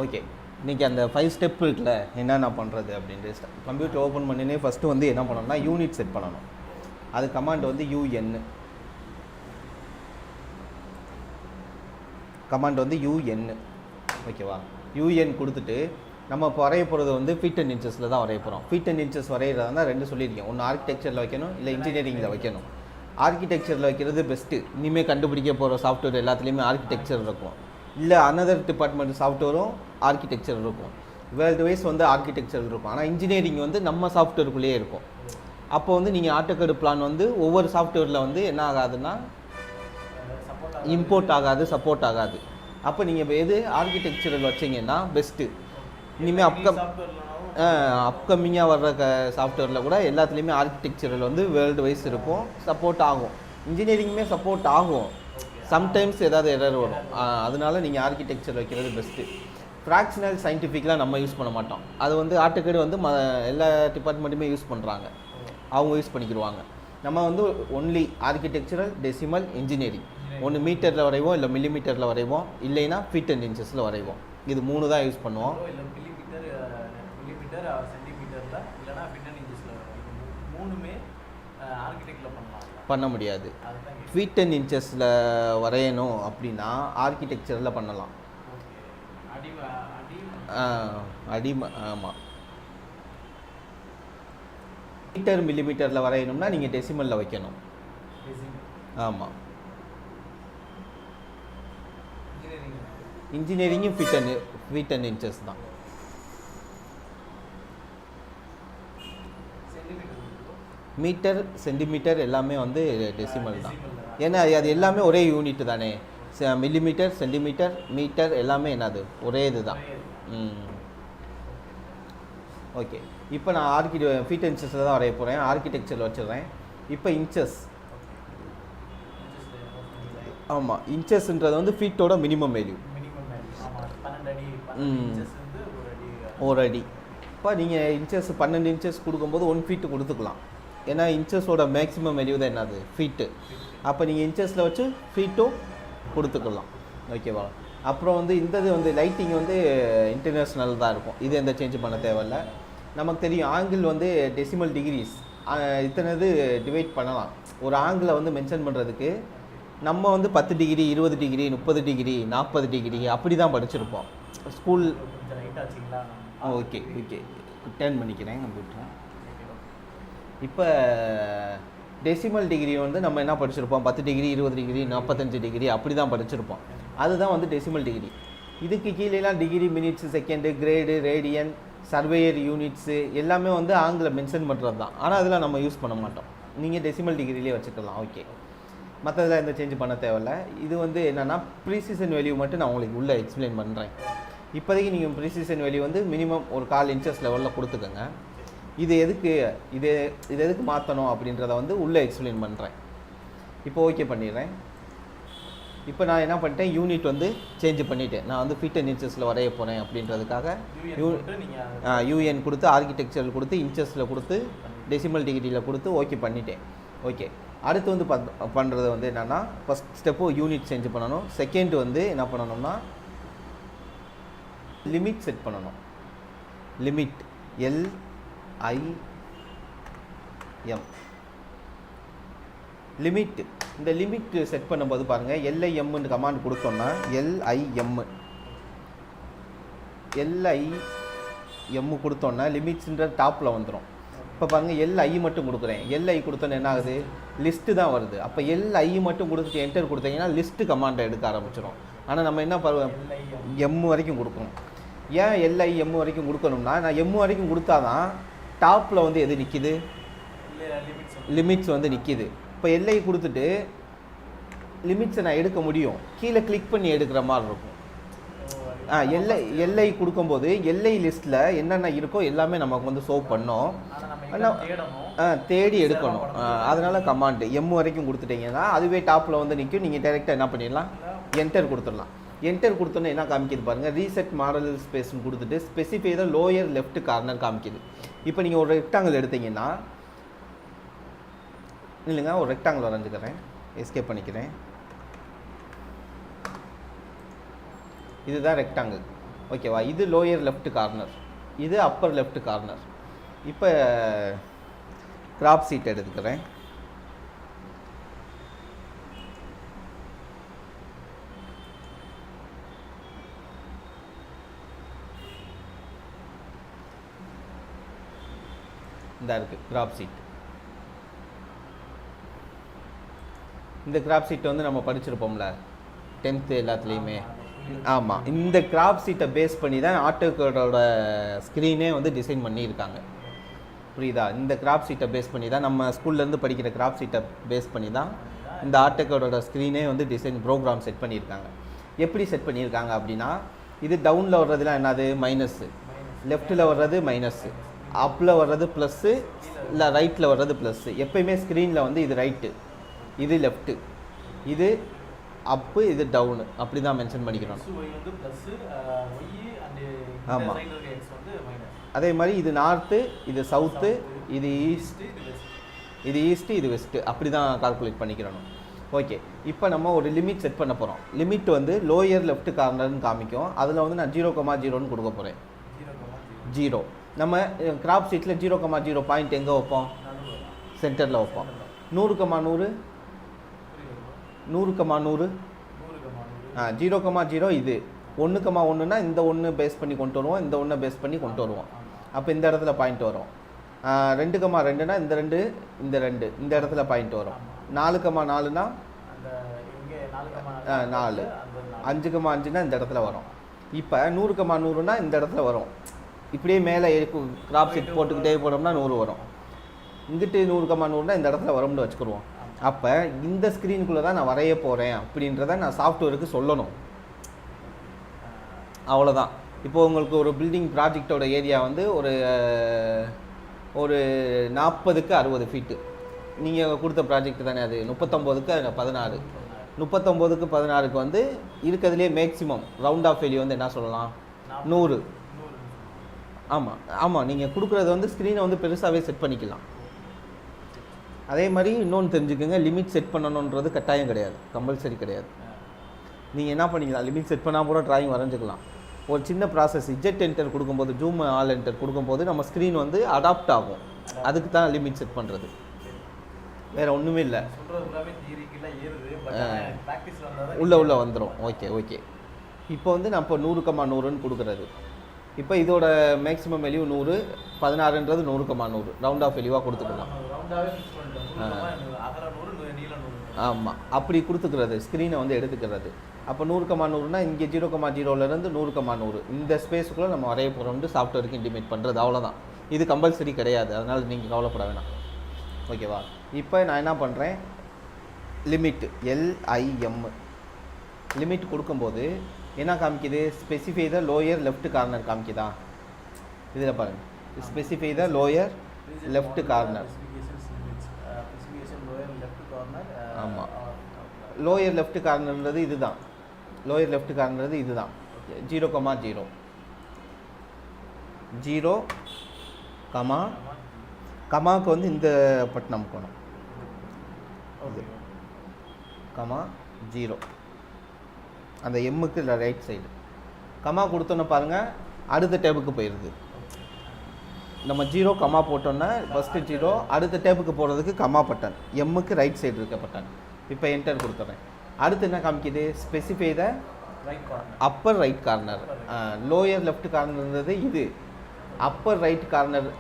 Okay, இன்றைக்கி அந்த 5 step இருக்குல்ல, என்னென்ன பண்ணுறது அப்படின்ட்டு. கம்ப்யூட்டர் ஓப்பன் பண்ணினே ஃபஸ்ட்டு வந்து என்ன பண்ணணும்னா யூனிட் செட் பண்ணணும். அது கமாண்ட் வந்து UN ஓகேவா. UN கொடுத்துட்டு நம்ம இப்போ வரைய போகிறது வந்து ஃபீட் அண்ட் இன்ச்சஸில் தான் வரைய போகிறோம். ஃபீட் அண்ட் இன்ச்சஸ் வரைகிறதா 2 சொல்லியிருக்கேன். ஒன்று ஆர்கிடெக்சரில் வைக்கணும், இல்லை இன்ஜினியரிங்கில் வைக்கணும். ஆர்கிடெக்சரில் வைக்கிறது பெஸ்ட்டு. இனிமேல் கண்டுபிடிக்க போகிற சாஃப்ட்வேர் எல்லாத்துலேயுமே ஆர்கிடெக்சர் இருக்கும், இல்லை அனதர் டிபார்ட்மெண்ட் சாஃப்ட்வேரும் ஆர்கிடெக்சர் இருக்கும். வேர்ல்டு வைஸ் வந்து ஆர்கிடெக்சர் இருக்கும். ஆனால் இன்ஜினியரிங் வந்து நம்ம சாஃப்ட்வேருக்குள்ளேயே இருக்கும். அப்போ வந்து நீங்கள் ஆட்டோகேட் பிளான் வந்து ஒவ்வொரு சாஃப்ட்வேரில் வந்து என்ன ஆகாதுன்னா இம்போர்ட் ஆகாது, சப்போர்ட் ஆகாது. அப்போ நீங்கள் எது ஆர்கிடெக்சரில் வச்சிங்கன்னா பெஸ்ட்டு. இனிமேல் அப்கமிங்காக வர்ற சாஃப்ட்வேரில் கூட எல்லாத்துலேயுமே ஆர்கிடெக்சரில் வந்து வேர்ல்டு வைஸ் இருக்கும், சப்போர்ட் ஆகும். இன்ஜினியரிங்குமே சப்போர்ட் ஆகும், சம்டைம்ஸ் ஏதாவது எரர் வரும். அதனால நீங்கள் ஆர்கிடெக்சர் வைக்கிறது பெஸ்ட்டு. ஃப்ராக்ஷனல் சயின்டிஃபிக்லாம் நம்ம யூஸ் பண்ண மாட்டோம். அது வந்து ஆட்டோகேட் வந்து எல்லா டிபார்ட்மெண்ட்டுமே யூஸ் பண்ணுறாங்க, அவங்க யூஸ் பண்ணிக்கிடுவாங்க. நம்ம வந்து ஒன்லி ஆர்கிடெக்சரல், டெசிமல், இன்ஜினியரிங். ஒன்று மீட்டரில் வரைவோம், இல்லை மில்லிமீட்டரில் வரைவோம், இல்லைன்னா ஃபீட் அண்ட் இன்ச்சஸில் வரைவோம். இது 3 தான் யூஸ் பண்ணுவோம். பண்ண முடியாது. ஃபீட் அண்ட் இன்ச்சஸில் வரையணும் அப்படின்னா ஆர்கிடெக்சரில் பண்ணலாம். ஆமாம். மீட்டர் மில்லிமீட்டரில் வரையணும்னா நீங்கள் டெசிமலில் வைக்கணும். ஆமாம். இன்ஜினியரிங்கும் ஃபீட் அண்ட் இன்ச்சஸ் தான். மீட்டர், சென்டிமீட்டர் எல்லாமே வந்து டெசிமல் தான். ஏன்னா அது எல்லாமே ஒரே யூனிட் தானே. மில்லிமீட்டர், சென்டிமீட்டர், மீட்டர் எல்லாமே என்னது ஒரே இது தான். ஓகே, இப்போ நான் ஃபீட் அண்ட் இன்ச்சஸில் தான் வரைய போகிறேன். ஆர்கிடெக்சரில் வச்சிடுறேன். இப்போ இன்ச்சஸ். ஆமாம், இன்ச்சஸ்ன்றது வந்து ஃபீட்டோட மினிமம் வேல்யூ. 1 அடி. இப்போ நீங்கள் இன்ச்சஸ் 12 இன்ச்சஸ் கொடுக்கும்போது 1 ஃபீட்டு கொடுத்துக்கலாம். ஏன்னா இன்ச்சஸோட மேக்ஸிமம் வேல்யூ தான் என்னது ஃபீட்டு. அப்போ நீங்கள் இன்ச்சஸில் வச்சு ஃபீட்டும் கொடுத்துக்கலாம். ஓகேவா. அப்புறம் வந்து இந்த வந்து லைட்டிங் வந்து இன்டர்நேஷ்னல் தான் இருக்கும். இது எந்த சேஞ்ச் பண்ண தேவையில்லை. நமக்கு தெரியும் ஆங்கிள் வந்து டெசிமல் டிகிரிஸ் இத்தனை இது டிவைட் பண்ணலாம். ஒரு ஆங்கிளை வந்து மென்ஷன் பண்ணுறதுக்கு நம்ம வந்து 10 டிகிரி, 20 டிகிரி, 30 டிகிரி, 40 டிகிரி அப்படி தான் படிச்சிருப்போம் ஸ்கூல். ஓகே டேர்ன் பண்ணிக்கிறேன் கம்ப்யூட்டர். இப்போ டெசிமல் டிகிரி வந்து நம்ம என்ன படிச்சிருப்போம், 10 டிகிரி, 20 டிகிரி, 45 டிகிரி அப்படி தான் படிச்சிருப்போம். அதுதான் வந்து டெசிமல் டிகிரி. இதுக்கு கீழேலாம் degree, minutes, second, grade, radian, surveyor units எல்லாமே வந்து ஆங்கில மென்ஷன் பண்ணுறது தான். ஆனால் அதெல்லாம் நம்ம யூஸ் பண்ண மாட்டோம். நீங்கள் டெசிமல் டிகிரிலே வச்சுக்கலாம். ஓகே, மற்றதெல்லாம் எந்த சேஞ்ச் பண்ண தேவையில்லை. இது வந்து என்னென்னா ப்ரீசிஷன் வேல்யூ மட்டும் நான் உங்களுக்கு உள்ளே எக்ஸ்பிளைன் பண்ணுறேன். இப்போதைக்கு நீங்கள் ப்ரீசிஷன் வேல்யூ வந்து மினிமம் ஒரு 1/4 இன்ச்சஸ் லெவலில் கொடுத்துக்கோங்க. இது எதுக்கு மாற்றணும் அப்படின்றத வந்து உள்ளே எக்ஸ்பிளைன் பண்ணுறேன். இப்போ ஓகே பண்ணிடுறேன். இப்போ நான் என்ன பண்ணிட்டேன், யூனிட் வந்து சேஞ்ச் பண்ணிவிட்டேன். நான் வந்து ஃபீட் அண்ட் இன்ச்சஸில் வரைய போகிறேன் அப்படின்றதுக்காக UN கொடுத்து, ஆர்கிடெக்சரில் கொடுத்து, இன்ச்சஸில் கொடுத்து, டெசிமல் டிகிரியில் கொடுத்து ஓகே பண்ணிட்டேன். ஓகே, அடுத்து வந்து பண்ணுறது வந்து என்னென்னா, ஃபஸ்ட் ஸ்டெப்பு யூனிட் சேஞ்ச் பண்ணணும். செகண்ட் வந்து என்ன பண்ணணும்னா லிமிட் செட் பண்ணணும். Limit LIM limit. இந்த லிமிட் செட் பண்ணும்போது பாருங்கள், LIMன்னு கமாண்ட் கொடுத்தோம்னா LIM கொடுத்தோன்னா லிமிட்ஸ்ன்ற டாப்பில் வந்துடும். இப்போ பாருங்கள் LI மட்டும் கொடுக்குறேன். LI கொடுத்தோன்னே என்ன ஆகுது, லிஸ்ட்டு தான் வருது. அப்போ LI மட்டும் கொடுத்துட்டு என்டர் கொடுத்தீங்கன்னா லிஸ்ட்டு கமாண்டை எடுக்க ஆரம்பிச்சிடும். ஆனால் நம்ம என்ன M வரைக்கும் கொடுக்கணும். ஏன் LIM வரைக்கும் கொடுக்கணும்னா, நான் M வரைக்கும் கொடுத்தா தான் டாப்பில் வந்து எது நிற்கிது, லிமிட்ஸ் வந்து நிற்கிது. இப்போ LI கொடுத்துட்டு லிமிட்ஸை நான் எடுக்க முடியும், கீழே கிளிக் பண்ணி எடுக்கிற மாதிரி இருக்கும். LI கொடுக்கும்போது LI லிஸ்ட்டில் என்னென்ன இருக்கோ எல்லாமே நமக்கு வந்து ஷோ பண்ணோம், தேடி எடுக்கணும். அதனால் கமாண்டு M வரைக்கும் கொடுத்துட்டீங்கன்னா அதுவே டாப்பில் வந்து நிற்கும். நீங்கள் டைரெக்டாக என்ன பண்ணிடலாம், என்டர் கொடுத்துடலாம். என்டர் கொடுத்தோன்னே என்ன காமிக்கிது பாருங்கள், ரீசெட் மாடல் ஸ்பேஸ்ன்னு கொடுத்துட்டு ஸ்பெசிஃபை தான் லோயர் லெஃப்ட் கார்னர் காமிக்கிது. இப்போ நீங்கள் ஒரு ரெக்டாங்கிள் எடுத்தீங்கன்னா, இல்லைங்க ஒரு ரெக்டாங்கிள் வரைஞ்சிக்கிறேன், எஸ்கேப் பண்ணிக்கிறேன். இதுதான் ரெக்டாங்கிள். ஓகேவா? இது லோயர் லெஃப்ட் கார்னர், இது அப்பர் லெஃப்ட் கார்னர். இப்போ கிராப் சீட் எடுத்துக்கிறேன். இந்த இருக்குது கிராப் சீட். இந்த கிராப் சீட்டை வந்து நம்ம படிச்சிருப்போம்ல 10th எல்லாத்துலேயுமே. ஆமாம், இந்த கிராப் சீட்டை பேஸ் பண்ணி தான் ஆட்டோகேடோட ஸ்க்ரீனே வந்து டிசைன் பண்ணியிருக்காங்க. புரியுதா? இந்த கிராப் சீட்டை பேஸ் பண்ணி தான், நம்ம ஸ்கூல்லேருந்து படிக்கிற கிராப் சீட்டை பேஸ் பண்ணி தான் இந்த ஆட்டோகேடோட ஸ்க்ரீனே வந்து டிசைன் ப்ரோக்ராம் செட் பண்ணியிருக்காங்க. எப்படி செட் பண்ணியிருக்காங்க அப்படின்னா, இது டவுனில் வர்றதுலாம் என்னது மைனஸ்ஸு, லெஃப்ட்டில் வர்றது மைனஸ்ஸு, அப்பில் வர்றது ப்ளஸ்ஸு, இல்லை ரைட்டில் வர்றது ப்ளஸ்ஸு. எப்பயுமே ஸ்க்ரீனில் வந்து இது ரைட்டு, இது லெஃப்ட்டு, இது அப்பு, இது டவுனு, அப்படி தான் மென்ஷன் பண்ணிக்கிறோம். ஆமாம், அதே மாதிரி இது நார்த்து, இது சவுத்து, இது ஈஸ்ட்டு, இது வெஸ்ட்டு, அப்படி தான் கால்குலேட் பண்ணிக்கிறணும். ஓகே, இப்போ நம்ம ஒரு லிமிட் செட் பண்ண போகிறோம். லிமிட் வந்து லோயர் லெஃப்ட் கார்னர்னு காமிக்கும். அதில் வந்து நான் 0,0ன்னு கொடுக்க போகிறேன். 0. நம்ம கிராப் சீட்டில் 0,0 பாயிண்ட் எங்கே வைப்போம்? சென்டரில் வைப்போம். 100,100 100,100 0,0 இது 1,1னா இந்த 1 பேஸ் பண்ணி கொண்டு வருவோம், இந்த 1 பேஸ் பண்ணி கொண்டு வருவோம். அப்போ இந்த இடத்துல பாயிண்ட் வரும். 2,2னா இந்த 2, இந்த 2 இந்த இடத்துல பாயிண்ட் வரும். 4,4னா 4, 5,5னா இந்த இடத்துல வரும். இப்போ 100,100னா இந்த இடத்துல வரும். இப்படியே மேலே கிராப் சீட் போட்டுக்கிட்டே போனோம்னா 100 வரும். இங்கிட்டு 100,100னா இந்த இடத்துல வரும்னு வச்சுக்கிடுவோம். அப்போ இந்த ஸ்க்ரீனுக்குள்ளே தான் நான் வரைய போகிறேன் அப்படின்றத நான் சாஃப்ட்வேருக்கு சொல்லணும். அவ்வளோதான். இப்போது உங்களுக்கு ஒரு பில்டிங் ப்ராஜெக்டோட ஏரியா வந்து ஒரு 40க்கு 60 ஃபீட்டு நீங்கள் கொடுத்த ப்ராஜெக்ட் தானே. அது 39க்கு 16, 39க்கு 16க்கு வந்து இருக்கிறதுலே மேக்ஸிமம் ரவுண்ட் ஆஃப் வேல்யூ வந்து என்ன சொல்லலாம்? 100. ஆமாம், நீங்கள் கொடுக்குறது வந்து ஸ்க்ரீனை வந்து பெருசாகவே செட் பண்ணிக்கலாம். அதே மாதிரி இன்னொன்று தெரிஞ்சுக்கோங்க, லிமிட் செட் பண்ணணுன்றது கட்டாயம் கிடையாது, கம்பல்சரி கிடையாது. நீங்கள் என்ன பண்ணிக்கலாம், லிமிட் செட் பண்ணால் கூட ட்ராயிங் வரைஞ்சிக்கலாம். ஒரு சின்ன ப்ராசஸ், இஜெட் என்டர் கொடுக்கும்போது, ஜூம் ஆல் என்டர் கொடுக்கும்போது நம்ம ஸ்க்ரீன் வந்து அடாப்ட் ஆகும். அதுக்கு தான் லிமிட் செட் பண்ணுறது, வேறு ஒன்றுமே இல்லை. உள்ளே வந்துடும். ஓகே. இப்போ வந்து நான் இப்போ 100,100ன்னு கொடுக்குறது. இப்போ இதோட மேக்ஸிமம் வேல்யூ 100, 16ன்றது 100,100 ரவுண்ட் ஆஃப் வேல்யூவாக கொடுத்துக்கலாம். ஆமாம், அப்படி கொடுத்துக்கிறது, ஸ்க்ரீனை வந்து எடுத்துக்கிறது. அப்போ 100,100னா இங்கே 0,0லேருந்து 100,100 இந்த ஸ்பேஸுக்குள்ளே நம்ம வரைய போகிறோம்னு சாஃப்ட்வேருக்கு இன்டிமேட் பண்ணுறது. அவ்வளோதான். இது கம்பல்சரி கிடையாது, அதனால் நீங்கள் கவலைப்பட வேணாம். ஓகேவா? இப்போ நான் என்ன பண்ணுறேன், லிமிட் LIM லிமிட் கொடுக்கும்போது என்ன காமிக்குது? Specify the lower left corner காமிக்குதா? இதில் பாருங்கள், specify the lower left corner. ஆமாம், லோயர் லெஃப்ட் கார்னர்ன்றது இதுதான். லோயர் லெஃப்ட் கார்னர்ன்றது இதுதான். 0,0 0, கமாவுக்கு வந்து இந்த பட்டன் அமுக்கணும். 0 அந்த எம்முக்கு ரைட் சைடு கமா கொடுத்தோன்னு பாருங்கள், அடுத்த டேபுக்கு போயிடுது. நம்ம 0 கமா போட்டோன்னா ஃபஸ்ட்டு 0, அடுத்த டேபுக்கு போகிறதுக்கு கமா பட்டன், எம்முக்கு ரைட் சைடு இருக்க பட்டன். இப்போ என்டர் கொடுத்துட்றேன். அடுத்து என்ன காமிக்குது? Specify the upper right corner. Lower left கார்னர்ன்றது இது, அப்பர் ரைட் கார்னர்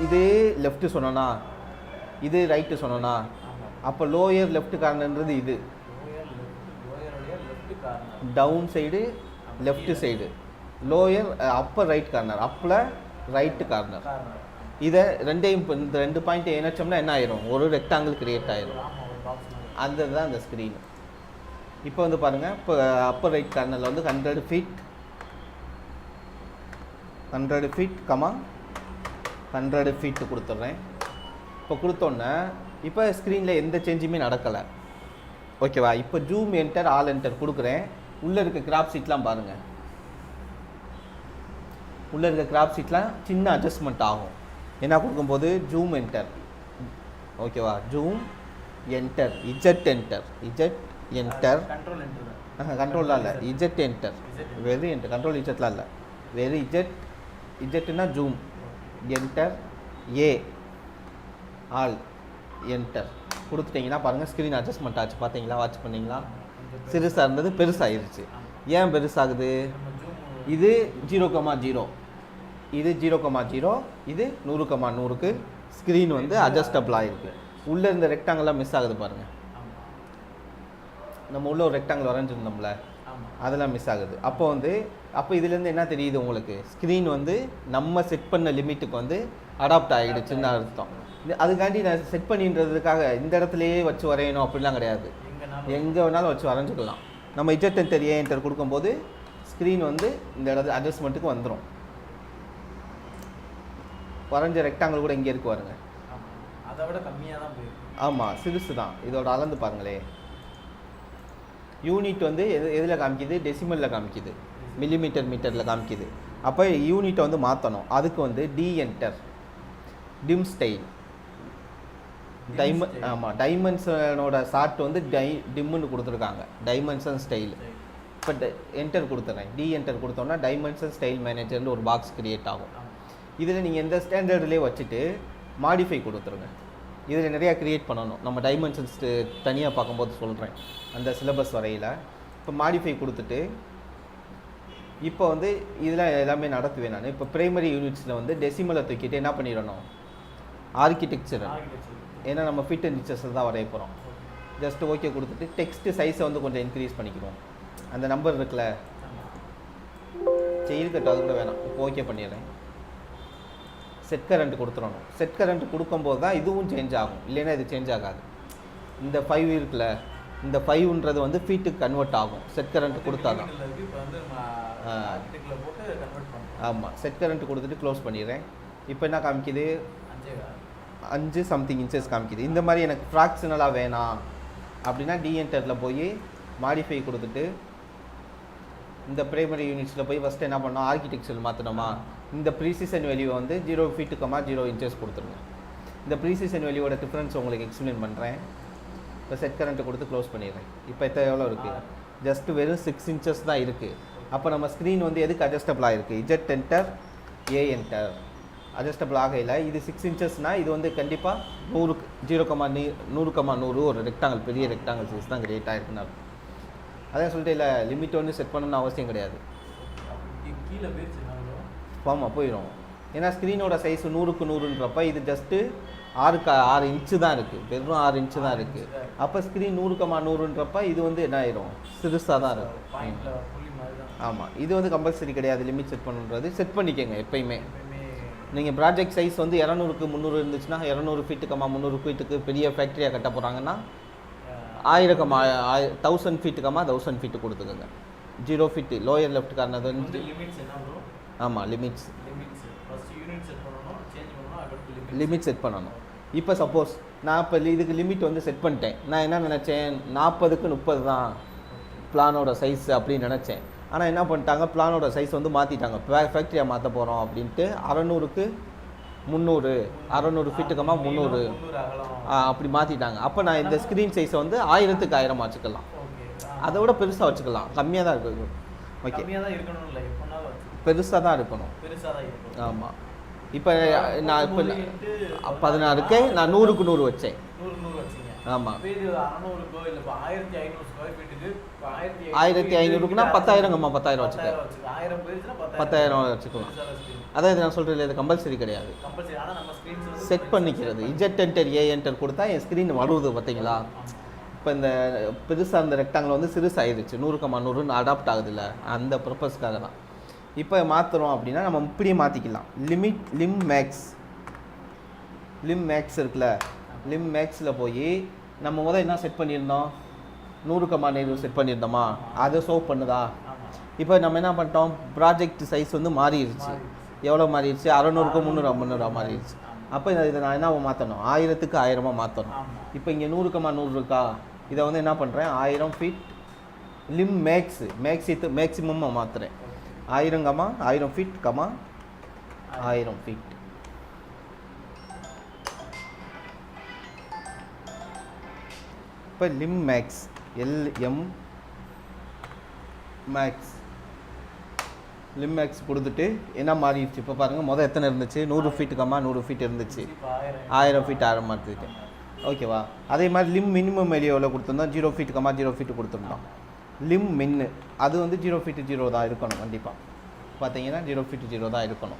இது லெஃப்ட்டு சொன்னோன்னா, இது ரைட்டு சொன்னோன்னா, அப்போ லோயர் லெஃப்ட் கார்னர்ன்றது இது, down side left side, lower upper right corner, upper right corner. இதை ரெண்டையும் இந்த 2 பாயிண்ட்டை இணைச்சோம்னா என்ன ஆயிரும்? ஒரு ரெக்டாங்கிள் கிரியேட் ஆயிரும். அந்த தான் அந்த ஸ்க்ரீன். இப்போ வந்து பாருங்கள், இப்போ அப்பர் ரைட் கார்னரில் வந்து 100 ஃபீட் 100 ஃபீட்டு கொடுத்துட்றேன். இப்போ கொடுத்தோன்னே இப்போ ஸ்க்ரீனில் எந்த சேஞ்சுமே நடக்கலை. ஓகேவா? இப்போ ஜூம் என்டர் ஆல் என்டர் கொடுக்குறேன். உள்ளே இருக்க கிராப் சீட்லாம் பாருங்கள், உள்ளே இருக்க கிராப் சீட்லாம் சின்ன அட்ஜஸ்ட்மெண்ட் ஆகும். என்ன கொடுக்கும்போது ஜூம் என்டர். ஓகேவா? Zoom enter, Z enter control கண்ட்ரோல்லாம் இல்லை Z enter very enter control இஜெட்லாம் இல்லை வெரி இஜெட்னா zoom enter A all enter கொடுத்துட்டிங்கன்னா பாருங்கள் ஸ்க்ரீன் அட்ஜஸ்ட்மெண்ட் ஆச்சு பார்த்தீங்களா வாட்ச் பண்ணிங்களா சிறுசாக இருந்தது பெருசாகிருச்சு ஏன் பெருசாகுது இது 0,0 இது 0,0 இது 100,100க்கு ஸ்க்ரீன் வந்து அட்ஜஸ்டபிள் ஆகிருக்கு உள்ளே இருந்த ரெக்டாங்கெல்லாம் மிஸ் ஆகுது பாருங்கள் நம்ம உள்ள ஒரு ரெக்டாங்கிள் வரைஞ்சிருந்தோம்ல அதெல்லாம் மிஸ் ஆகுது அப்போ இதுலேருந்து என்ன தெரியுது உங்களுக்கு ஸ்க்ரீன் வந்து நம்ம செட் பண்ண லிமிட்டுக்கு வந்து அடாப்ட் ஆகிடுச்சுன்னு அர்த்தம் அதுக்காண்டி நான் செட் பண்ணின்றதுக்காக இந்த இடத்துலையே வச்சு வரையணும் அப்படிலாம் கிடையாது எங்கே வேணாலும் வச்சு வரைஞ்சிக்கலாம் நம்ம இஜெட் என்டர் ஏ என்டர் கொடுக்கும்போது ஸ்க்ரீன் வந்து இந்த இடத்துல அட்ஜஸ்ட்மெண்ட்டுக்கு வந்துடும் வரைஞ்ச ரெக்டாங்கிள் கூட இங்கே இருக்கு பாருங்க அதை விட கம்மியாக தான் போயிருக்கு ஆமாம் சிறுசு தான் இதோட அளந்து பாருங்களே யூனிட் வந்து எதில் காமிக்குது டெசிமலில் காமிக்குது மீட்டரில் காமிக்குது அப்போ யூனிட்டை வந்து மாற்றணும் அதுக்கு வந்து டி என்டர் டிம் ஸ்டைல் ஆமாம் டைமென்ஷனோட ஷார்ட் வந்து டிம்முன்னு கொடுத்துருக்காங்க டைமென்ஷன் ஸ்டைல் இப்போ என்டர் கொடுத்துறேன் டி என்டர் கொடுத்தோன்னா டைமென்ஷன் ஸ்டைல் மேனேஜரில் ஒரு பாக்ஸ் க்ரியேட் ஆகும் இதில் நீங்கள் எந்த ஸ்டாண்டர்ட்லேயே வச்சுட்டு மாடிஃபை கொடுத்துருங்க இதில் நிறையா க்ரியேட் பண்ணணும் நம்ம டைமென்ஷன்ஸ் தனியாக பார்க்கும்போது சொல்கிறேன் அந்த சிலபஸ் வரையில் இப்போ மாடிஃபை கொடுத்துட்டு இப்போ வந்து இதில் எல்லாமே நடத்துவேன் நான் இப்போ ப்ரைமரி யூனிட்ஸில் வந்து டெசிமலை தூக்கிட்டு என்ன பண்ணிடணும் ஆர்கிடெக்சர் ஏன்னா நம்ம ஃபிட் அண்ட் நிச்சஸில் தான் வரைய போகிறோம் ஜஸ்ட் ஓகே கொடுத்துட்டு டெக்ஸ்ட் சைஸை வந்து கொஞ்சம் இன்க்ரீஸ் பண்ணிக்கிறோம் அந்த நம்பர் இருக்குல்ல இருக்கட்டும் அது கூட வேணாம் இப்போ ஓகே பண்ணிடுறேன் செட் கரண்ட் கொடுத்துடணும் செட் கரண்ட் கொடுக்கும்போது தான் இதுவும் சேஞ்ச் ஆகும் இல்லைன்னா இது சேஞ்ச் ஆகாது இந்த 5 இருக்குல்ல இந்த 5ன்றது வந்து ஃபீட்டுக்கு கன்வெர்ட் ஆகும் செட் கரண்ட் கொடுத்தா தான் ஆமாம் செட் கரண்ட் கொடுத்துட்டு க்ளோஸ் பண்ணிடுறேன் இப்போ என்ன காமிக்குது 5 சம்திங் இன்ச்சஸ் காமிக்குது இந்த மாதிரி எனக்கு ஃப்ராக்ஷனலாக வேணாம் அப்படின்னா டிஎன்டரில் போய் மாடிஃபை கொடுத்துட்டு இந்த ப்ரைமரி யூனிட்ஸில் போய் ஃபஸ்ட்டு என்ன பண்ணோம் ஆர்கிடெக்சர் மாற்றணுமா இந்த ப்ரீசிஷன் வேல்யூ வந்து 0 ஃபீட்டுக்கமா 0 இன்ச்சஸ் கொடுத்துருங்க இந்த ப்ரீசிஷன் வேல்யூவோட டிஃப்ரென்ஸ் உங்களுக்கு எக்ஸ்பிளைன் பண்ணுறேன் இப்போ செட் கரண்ட்டை கொடுத்து க்ளோஸ் பண்ணிடுறேன் இப்போ எவ்வளோ இருக்குது ஜஸ்ட் வெறும் 6 இன்ச்சஸ் தான் இருக்குது அப்போ நம்ம ஸ்க்ரீன் வந்து எதுக்கு அட்ஜஸ்டபிள் ஆகிருக்கு Z enter A enter adjustable ஆகையில் இது 6 இன்ச்சஸ்னால் இது வந்து கண்டிப்பாக 100,100 ஒரு ரெக்டாங்கல் பெரிய ரெக்டாங்கல் சைஸ் தான் கிரியேட் ஆகிருக்குன்னு அர்த்தம் அதான் சொல்லிட்டு இல்லை லிமிட் வந்து செட் பண்ணணும்னு அவசியம் கிடையாது கீழே ஆமாம் போயிடும் ஏன்னா ஸ்க்ரீனோட சைஸ் 100க்கு 100ன்றப்ப இது ஜஸ்ட்டு 6 இன்ச்சு தான் இருக்குது வெறும் 6 இன்ச்சு தான் இருக்குது அப்போ ஸ்க்ரீன் 100,100ன்றப்ப இது வந்து என்ன ஆயிரும் சிறுசாக தான் இருக்கும் ஆமாம் இது வந்து கம்பல்சரி கிடையாது லிமிட் செட் பண்ணுறது செட் பண்ணிக்கோங்க எப்பயுமே நீங்கள் ப்ராஜெக்ட் சைஸ் வந்து 200க்கு 300 இருந்துச்சுன்னா 200 ஃபீட்டுக்கம்மா 300 ஃபீட்டுக்கு பெரிய ஃபேக்ட்ரியாக கட்ட போகிறாங்கன்னா 1000 ஃபீட்டுக்கம்மா 1000 ஃபீட்டு கொடுத்துக்கோங்க 0 ஃபீட்டு லோயர் லெஃப்ட் கார்னர் வந்து ஆமாம் லிமிட்ஸ் லிமிட் செட் பண்ணணும் இப்போ சப்போஸ் நான் இப்போ இதுக்கு லிமிட் வந்து செட் பண்ணிட்டேன் நான் என்ன நினச்சேன் 40க்கு 30 தான் பிளானோட சைஸ் அப்படின்னு நினச்சேன் ஆனால் என்ன பண்ணிட்டாங்க பிளானோட சைஸ் வந்து மாற்றிட்டாங்க ஃபேக்ட்ரியாக மாற்ற போகிறோம் அப்படின்ட்டு 600க்கு 300 600 ஃபீட்டுக்கம்மா 300 அப்படி மாற்றிட்டாங்க அப்போ நான் இந்த ஸ்க்ரீன் சைஸை வந்து 1000க்கு 1000 வச்சுக்கலாம் அதை விட பெருசாக வச்சுக்கலாம் கம்மியாக தான் இருக்குது ஓகே பெருசாக தான் இருக்கணும் ஆமாம் இப்போ நான் இப்போ 16க்கு நான் 100க்கு 100 வச்சேன் ஆமாம் 1500க்குனா 10,000ங்கம்மா 10,000 வச்சுக்கேன் 10,000 வச்சுக்கலாம் அதான் இது நான் சொல்கிறேன் இது கம்பல்சரி கிடையாது செட் பண்ணிக்கிறது இஜெட் என்டர் ஏ என்டர் கொடுத்தா என் ஸ்க்ரீன் வருது பார்த்தீங்களா இப்போ இந்த பெருசாக இந்த ரெக்டாங்கில் வந்து சிறுசாகிடுச்சு 100,100 அடாப்ட் ஆகுதுல்ல அந்த ப்ரப்பஸ்க்காக தான் இப்போ மாற்றுறோம் அப்படின்னா நம்ம இப்படியே மாற்றிக்கலாம் லிம் மேக்ஸ் இருக்குல்ல லிம் மேக்ஸில் போய் நம்ம முதல் என்ன செட் பண்ணியிருந்தோம் 100,100 செட் பண்ணியிருந்தோமா அதை ஷோ பண்ணுதா இப்போ நம்ம என்ன பண்ணிட்டோம் ப்ராஜெக்ட் சைஸ் வந்து மாறிடுச்சு எவ்வளோ மாறிடுச்சு 600க்கு 300 மாறிடுச்சு அப்போ இதை நான் என்ன மாற்றணும் 1000க்கு 1000 மாற்றணும் இப்போ இங்கே 100,100 இருக்கா இதை வந்து என்ன பண்ணுறேன் 1000 ஃபீட் லிம் மேக்ஸிமமாக மாற்றுறேன் 1000 ஃபீட் 1000 ஃபீட் இப்போ lim max LM max lim max கொடுத்துட்டு என்ன மாறிடுச்சு இப்போ பாருங்கள் மொதல் எத்தனை இருந்துச்சு 100 ஃபீட்டு 100 ஃபீட் இருந்துச்சு இப்போ 1000 ஃபீட் 1000 மாற்றிட்டேன் ஓகேவா அதே மாதிரி லிம் மினிமம் வெளியோவில் கொடுத்துருந்தோம் 0 ஃபீட்டு 0 ஃபீட்டு கொடுத்துருந்தோம் லிம் மின்னு அது வந்து 0 ஃபீட்டு 0 தான் இருக்கணும் கண்டிப்பாக பார்த்தீங்கன்னா 0 ஃபீட்டு 0 தான் இருக்கணும்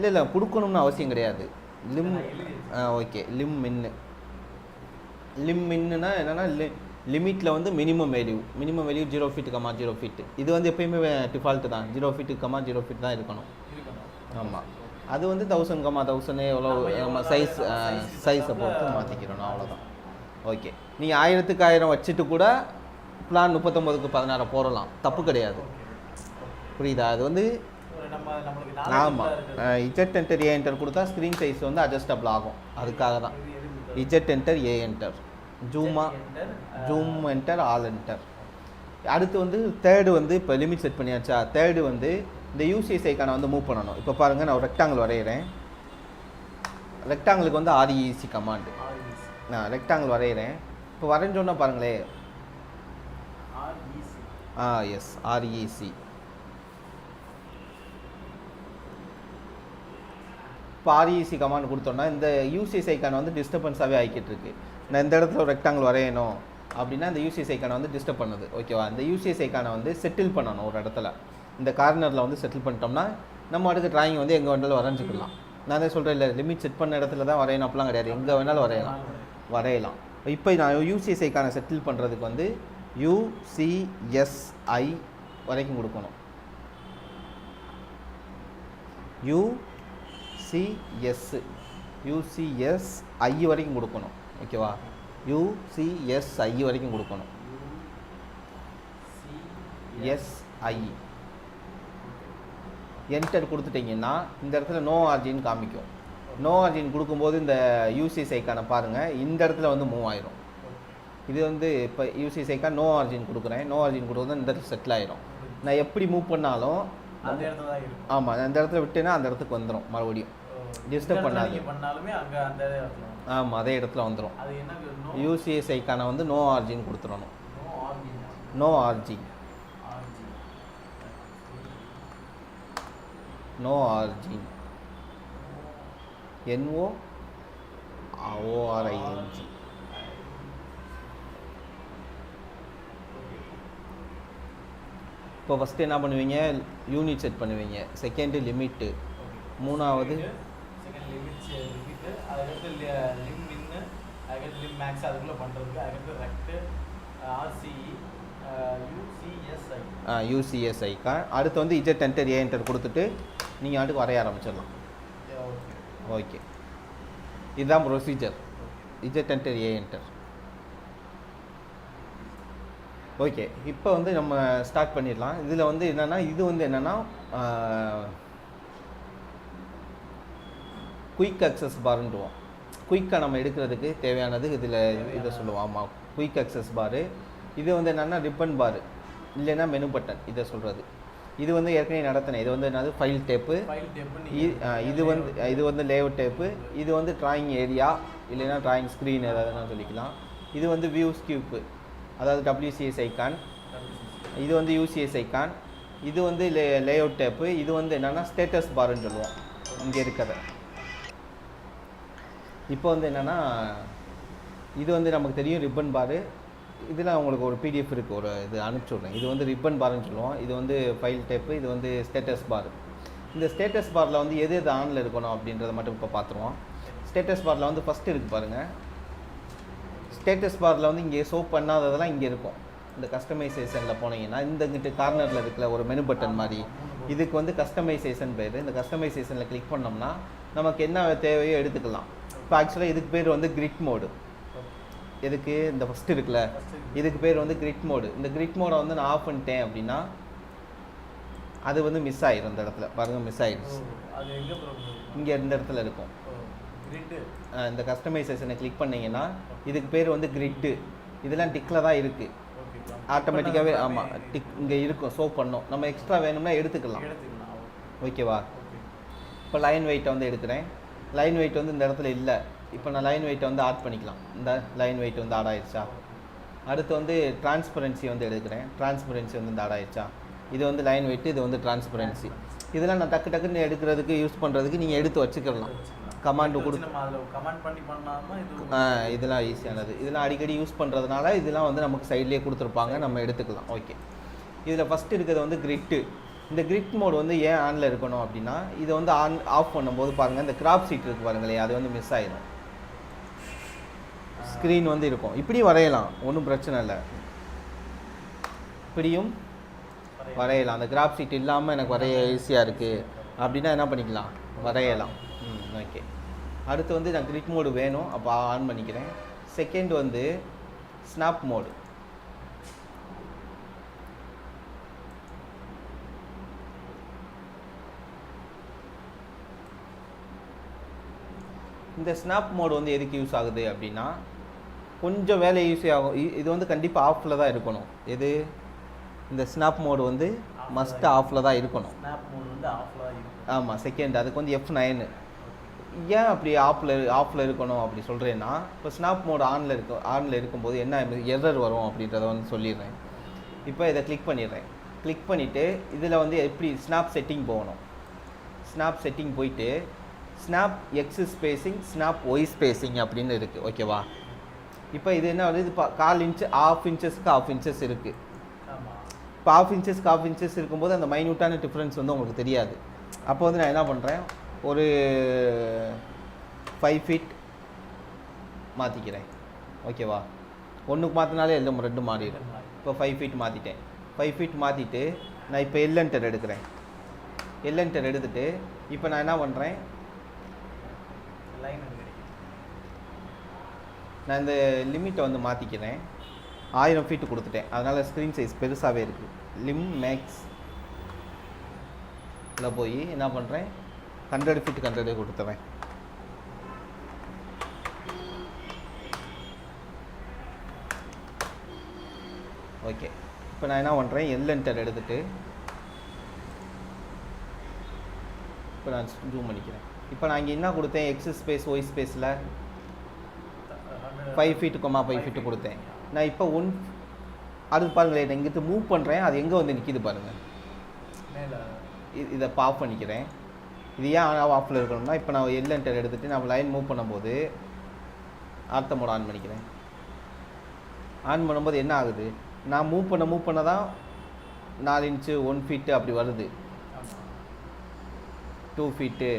இல்லை கொடுக்கணும்னு அவசியம் கிடையாது லிம் ஓகே லிம் மின்னுனா என்னென்னா லிமிட்டில் வந்து மினிமம் வேல்யூ 0 ஃபீட்டு 0 ஃபீட்டு இது வந்து எப்பயுமே டிஃபால்ட்டு தான் 0 ஃபீட்டு 0 ஃபீட் தான் இருக்கணும் ஆமாம் அது வந்து 1000 1000 எவ்வளோ சைஸை பொறுத்து மாற்றிக்கிறோம் அவ்வளோதான் ஓகே நீங்கள் 1000க்கு 1000 வச்சுட்டு கூட பிளான் 39க்கு 16 போடலாம் தப்பு கிடையாது புரியுதா அது வந்து ஆமாம் இஜெட் என்டர் ஏ என்டர் கொடுத்தா ஸ்க்ரீன் சைஸ் வந்து அட்ஜஸ்டபிள் ஆகும் அதுக்காக தான் Z enter A enter zoom enter all enter அடுத்து வந்து தேர்டு வந்து இப்போ லிமிட் செட் பண்ணியாச்சா தேர்டு வந்து இந்த யூசிஎஸ் ஐக்கானை வந்து மூவ் பண்ணணும் இப்போ பாருங்கள் நான் ஒரு ரெக்டாங்கிள் வரைகிறேன் ரெக்டாங்கிளுக்கு வந்து REC கமாண்டு நான் ரெக்டாங்கிள் வரைகிறேன் இப்போ வரைஞ்சோன்னா பாருங்களே எஸ் REC இப்போ REC கமாண்ட் கொடுத்தோன்னா இந்த யூசிஎஸ் ஐக்கானை வந்து டிஸ்டர்பன்ஸாகவே ஆகிக்கிட்டு இருக்கு நான் இந்த இடத்துல ஒரு ரெக்டாங்கிள் வரையணும் அப்படின்னா இந்த யூசிஎஸ் ஐக்கானை வந்து டிஸ்டர்ப் பண்ணுது ஓகேவா இந்த யூசிஎஸ் ஐக்கானை வந்து செட்டில் பண்ணணும் ஒரு இடத்துல இந்த கார்னரில் வந்து செட்டில் பண்ணிட்டோம்னா நம்ம அடுத்த டிராயிங் வந்து எங்கே வேணாலும் வரைஞ்சிக்கலாம் நான் தான் சொல்கிறேன் இல்லை லிமிட் செட் பண்ண இடத்துல தான் வரையணும் அப்படிலாம் கிடையாது எங்கே வேணாலும் வரையலாம் இப்போ நான் யூசிஎஸ் ஐக்கானை செட்டில் பண்ணுறதுக்கு வந்து UCSI வரைக்கும் கொடுக்கணும் UCSI வரைக்கும் கொடுக்கணும் ஓகேவா UCSI வரைக்கும் கொடுக்கணும் SI என்டர் கொடுத்துட்டிங்கன்னா இந்த இடத்துல நோ ஆர்ஜின் காமிக்கும் நோ ஆர்ஜின் கொடுக்கும்போது இந்த யூசிஎஸ் ஐக்கானை பாருங்கள் இந்த இடத்துல வந்து மூவ் ஆயிரும் இது வந்து இப்போ யூசிஎஸ் ஐக்கான் நோ ஆர்ஜின் கொடுக்குறேன் நோ ஆர்ஜின் கொடுக்குறது இந்த இடத்துல செட்டில் ஆயிரும் நான் எப்படி மூவ் பண்ணாலும் ஆமாம் அந்த இடத்துல விட்டேன்னா அந்த இடத்துக்கு வந்துடும் மறுபடியும் டிஸ்டர்ப் பண்ணாது ஆமாம் அதே இடத்துல வந்துடும் யூசிஎஸ் ஐக்கானை வந்து நோ ஆர்ஜின் கொடுத்துடணும் நோ ஆர்ஜின் NOORING இப்போ ஃபஸ்ட்டு என்ன பண்ணுவீங்க யூனிட் செட் பண்ணுவீங்க செகண்டு லிமிட்டு மூணாவது UCSI அடுத்து வந்து இஜெட் என்டர் ஏ என்டர் கொடுத்துட்டு நீங்கள் ஆட்டுக்கு வரைய ஆரம்பிச்சிடலாம் ஓகே இதுதான் procedure Z enter A enter okay இப்போ வந்து நம்ம ஸ்டார்ட் பண்ணிடலாம் இதில் வந்து என்னென்னா இது வந்து என்னென்னா குயிக் அக்சஸ் பார்ன்னுவோம் குயிக்காக நம்ம எடுக்கிறதுக்கு தேவையானது இதில் இதை சொல்லுவோம் ஆமாம் குயிக் அக்சஸ் பாரு இது வந்து என்னென்னா ரிப்பன் பாரு இல்லைன்னா மெனு பட்டன் இதை சொல்கிறது இது வந்து ஏற்கனவே நடத்தினேன் இது வந்து என்னது ஃபைல் டேப்பு இது வந்து லேஅவுட் டேப்பு இது வந்து ட்ராயிங் ஏரியா இல்லைன்னா ட்ராயிங் ஸ்க்ரீன் ஏதாவதுனா சொல்லிக்கலாம் இது வந்து வியூஸ் கியூப்பு அதாவது WCS ஐக்கான் இது வந்து UCS ஐக்கான் இது வந்து லேஅவுட் டேப்பு இது வந்து என்னென்னா ஸ்டேட்டஸ் பார்ன்னு சொல்லுவோம் இங்கே இருக்கிறத இப்போ வந்து என்னென்னா இது வந்து நமக்கு தெரியும் ரிப்பன் பாரு இதில் உங்களுக்கு ஒரு PDF இருக்குது ஒரு இது அனுப்பிச்சுட்றேன் இது வந்து ரிப்பன் பார்ன்னு சொல்லுவோம் இது வந்து ஃபைல் டேப்பு இது வந்து ஸ்டேட்டஸ் பார் இந்த ஸ்டேட்டஸ் பாரில் வந்து எது ஆனில் இருக்கணும் அப்படின்றத மட்டும் இப்போ பார்த்துருவோம் ஸ்டேட்டஸ் பாரில் வந்து ஃபஸ்ட்டு இருக்குது பாருங்கள் ஸ்டேட்டஸ் பாரில் வந்து இங்கே ஷோ பண்ணாததெல்லாம் இங்கே இருக்கும் இந்த கஸ்டமைசேஷனில் போனீங்கன்னா இங்கிட்டு கார்னரில் இருக்கிற ஒரு மெனு பட்டன் மாதிரி இதுக்கு வந்து கஸ்டமைசேஷன் பேர் இந்த கஸ்டமைசேஷனில் கிளிக் பண்ணோம்னா நமக்கு என்ன தேவையோ எடுத்துக்கலாம் இப்போ ஆக்சுவலாக இதுக்கு பேர் வந்து கிரிட் மோடு எதுக்கு இந்த ஃபஸ்ட்டு இருக்குல்ல இதுக்கு பேர் வந்து கிரிட் மோடு இந்த கிரிட் மோடை வந்து நான் ஆஃப் பண்ணிட்டேன் அப்படின்னா அது வந்து மிஸ் ஆயிடும் இந்த இடத்துல பாருங்கள் மிஸ் ஆயிடுச்சு இங்கே இந்த இடத்துல இருக்கும் இந்த கஸ்டமைசேஷனை கிளிக் பண்ணிங்கன்னா இதுக்கு பேர் வந்து கிரிட்டு இதெல்லாம் டிக்கில் தான் இருக்குது ஆட்டோமேட்டிக்காகவே ஆமாம் டிக் இங்கே இருக்கும் ஷோ பண்ணோம் நம்ம எக்ஸ்ட்ரா வேணும்னா எடுத்துக்கலாம் ஓகேவா இப்போ லைன் வெயிட்டை வந்து எடுக்கிறேன் லைன் வெயிட் வந்து இந்த இடத்துல இல்லை இப்போ நான் லைன் வெயிட்டை வந்து ஆட் பண்ணிக்கலாம் இந்த லைன் வெயிட் வந்து ஆட் ஆயிடுச்சா அடுத்து வந்து டிரான்ஸ்பரன்சி வந்து எடுக்கிறேன். டிரான்ஸ்பரன்சி வந்து இந்த ஆடாயிடுச்சா, இது வந்து லைன் வெயிட், இது வந்து டிரான்ஸ்பரன்சி. இதெல்லாம் நான் டக்கு டக்குன்னு எடுக்கிறதுக்கு யூஸ் பண்ணுறதுக்கு நீங்கள் எடுத்து வச்சுக்கலாம். கமாண்டு கொடுத்து கமெண்ட் பண்ணி பண்ணாமல் இதெல்லாம் ஈஸியானது. இதெல்லாம் அடிக்கடி யூஸ் பண்ணுறதுனால இதெல்லாம் வந்து நமக்கு சைட்லேயே கொடுத்துருப்பாங்க, நம்ம எடுத்துக்கலாம். ஓகே, இதில் ஃபஸ்ட்டு இருக்கிறது வந்து கிரிட்டு. இந்த கிரிட் மோட் வந்து ஏன் ஆனில் இருக்கணும் அப்படின்னா, இதை வந்து ஆஃப் பண்ணும்போது பாருங்கள், இந்த கிராப் சீட் இருக்குது பாருங்களேன், அது வந்து மிஸ் ஆகிடும். ஸ்க்ரீன் வந்து இருக்கும். இப்படி வரையலாம், ஒன்றும் பிரச்சனை இல்லை. இப்படியும் வரையலாம். அந்த கிராப் சீட் இல்லாமல் எனக்கு வரைய ஈஸியாக இருக்குது அப்படின்னா என்ன பண்ணிக்கலாம், வரையலாம். ஓகே, அடுத்து வந்து நான் கிரிட் மோடு வேணும், அப்போ ஆன் பண்ணிக்கிறேன். செகண்ட் வந்து ஸ்னாப் மோடு. இந்த ஸ்னாப் மோடு வந்து எதுக்கு யூஸ் ஆகுது அப்படின்னா, கொஞ்சம் வேலை ஈஸி ஆகும். இது வந்து கண்டிப்பாக ஆஃபில் தான் இருக்கணும். எது, இந்த ஸ்னாப் மோடு வந்து மஸ்ட் ஆஃபில் தான் இருக்கணும். ஆமாம், செகண்ட் அதுக்கு வந்து F9. ஏன் அப்படி ஆஃபில் இருக்கணும் அப்படி சொல்கிறேன்னா, இப்போ ஸ்னாப் மோடு ஆனில் இருக்கும்போது என்ன எரர் வரும் அப்படின்றத வந்து சொல்லிடுறேன். இப்போ இதை கிளிக் பண்ணிடுறேன். கிளிக் பண்ணிவிட்டு இதில் வந்து எப்படி ஸ்னாப் செட்டிங் போகணும். ஸ்னாப் செட்டிங் போயிட்டு snap X spacing, snap Y spacing அப்படின்னு இருக்குது. ஓகேவா, இப்போ இது என்ன வருது, இப்போ 1/4 இன்ச்சு, 1/2 இன்ச்சஸ்க்கு 1/2 இன்ச்சஸ் இருக்குது. இப்போ 1/2 இன்ச்சஸ்க்கு 1/2 இன்ச்சஸ் இருக்கும்போது அந்த மைன்யூட்டான டிஃப்ரென்ஸ் வந்து உங்களுக்கு தெரியாது. அப்போ வந்து நான் என்ன பண்ணுறேன், ஒரு 5 ஃபீட் மாற்றிக்கிறேன். ஓகேவா, ஒன்றுக்கு மாற்றினாலே எல்லாம் 2 மாறிடும். இப்போ 5 ஃபீட் மாற்றிட்டேன். 5 ஃபீட் மாற்றிட்டு நான் இப்போ எல்என்டர் எடுக்கிறேன். எல்என்டர் எடுத்துகிட்டு இப்போ நான் என்ன பண்ணுறேன், நான் இந்த லிமிட்டை வந்து மாற்றிக்கிறேன். 1000 ஃபீட்டு கொடுத்துட்டேன். அதனால் ஸ்க்ரீன் சைஸ் பெருசாகவே இருக்குது. லிம் மேக்ஸ் இதில் போய் என்ன பண்ணுறேன், 100 ஃபீட்டுக்கு 100 கொடுத்துறேன். ஓகே, இப்போ நான் என்ன பண்ணுறேன், எல்என்டர் எடுத்துகிட்டு இப்போ நான் ஜூம் பண்ணிக்கிறேன். இப்போ நான் இங்கே என்ன கொடுத்தேன், எக்ஸ் ஸ்பேஸ் ஒய் ஸ்பேஸில் 5 ஃபீட்டு 5 ஃபீட்டு கொடுத்தேன். நான் இப்போ அடுத்து பாருங்களேன், நான் இங்கிட்டு மூவ் பண்ணுறேன், அது எங்கே வந்து நிற்கிது பாருங்கள். இதை ஆஃப் பண்ணிக்கிறேன். இது ஏன் ஆஃபில் இருக்கணும்னா, இப்போ நான் எல்என்டர் எடுத்துகிட்டு நான் லைன் மூவ் பண்ணும்போது ஆர்த்த மோட் ஆன் பண்ணிக்கிறேன். ஆன் பண்ணும்போது என்ன ஆகுது, நான் மூவ் பண்ண தான் 4 இன்ச்சு 1 ஃபீட்டு அப்படி வருது. 2 ஃபீட்டு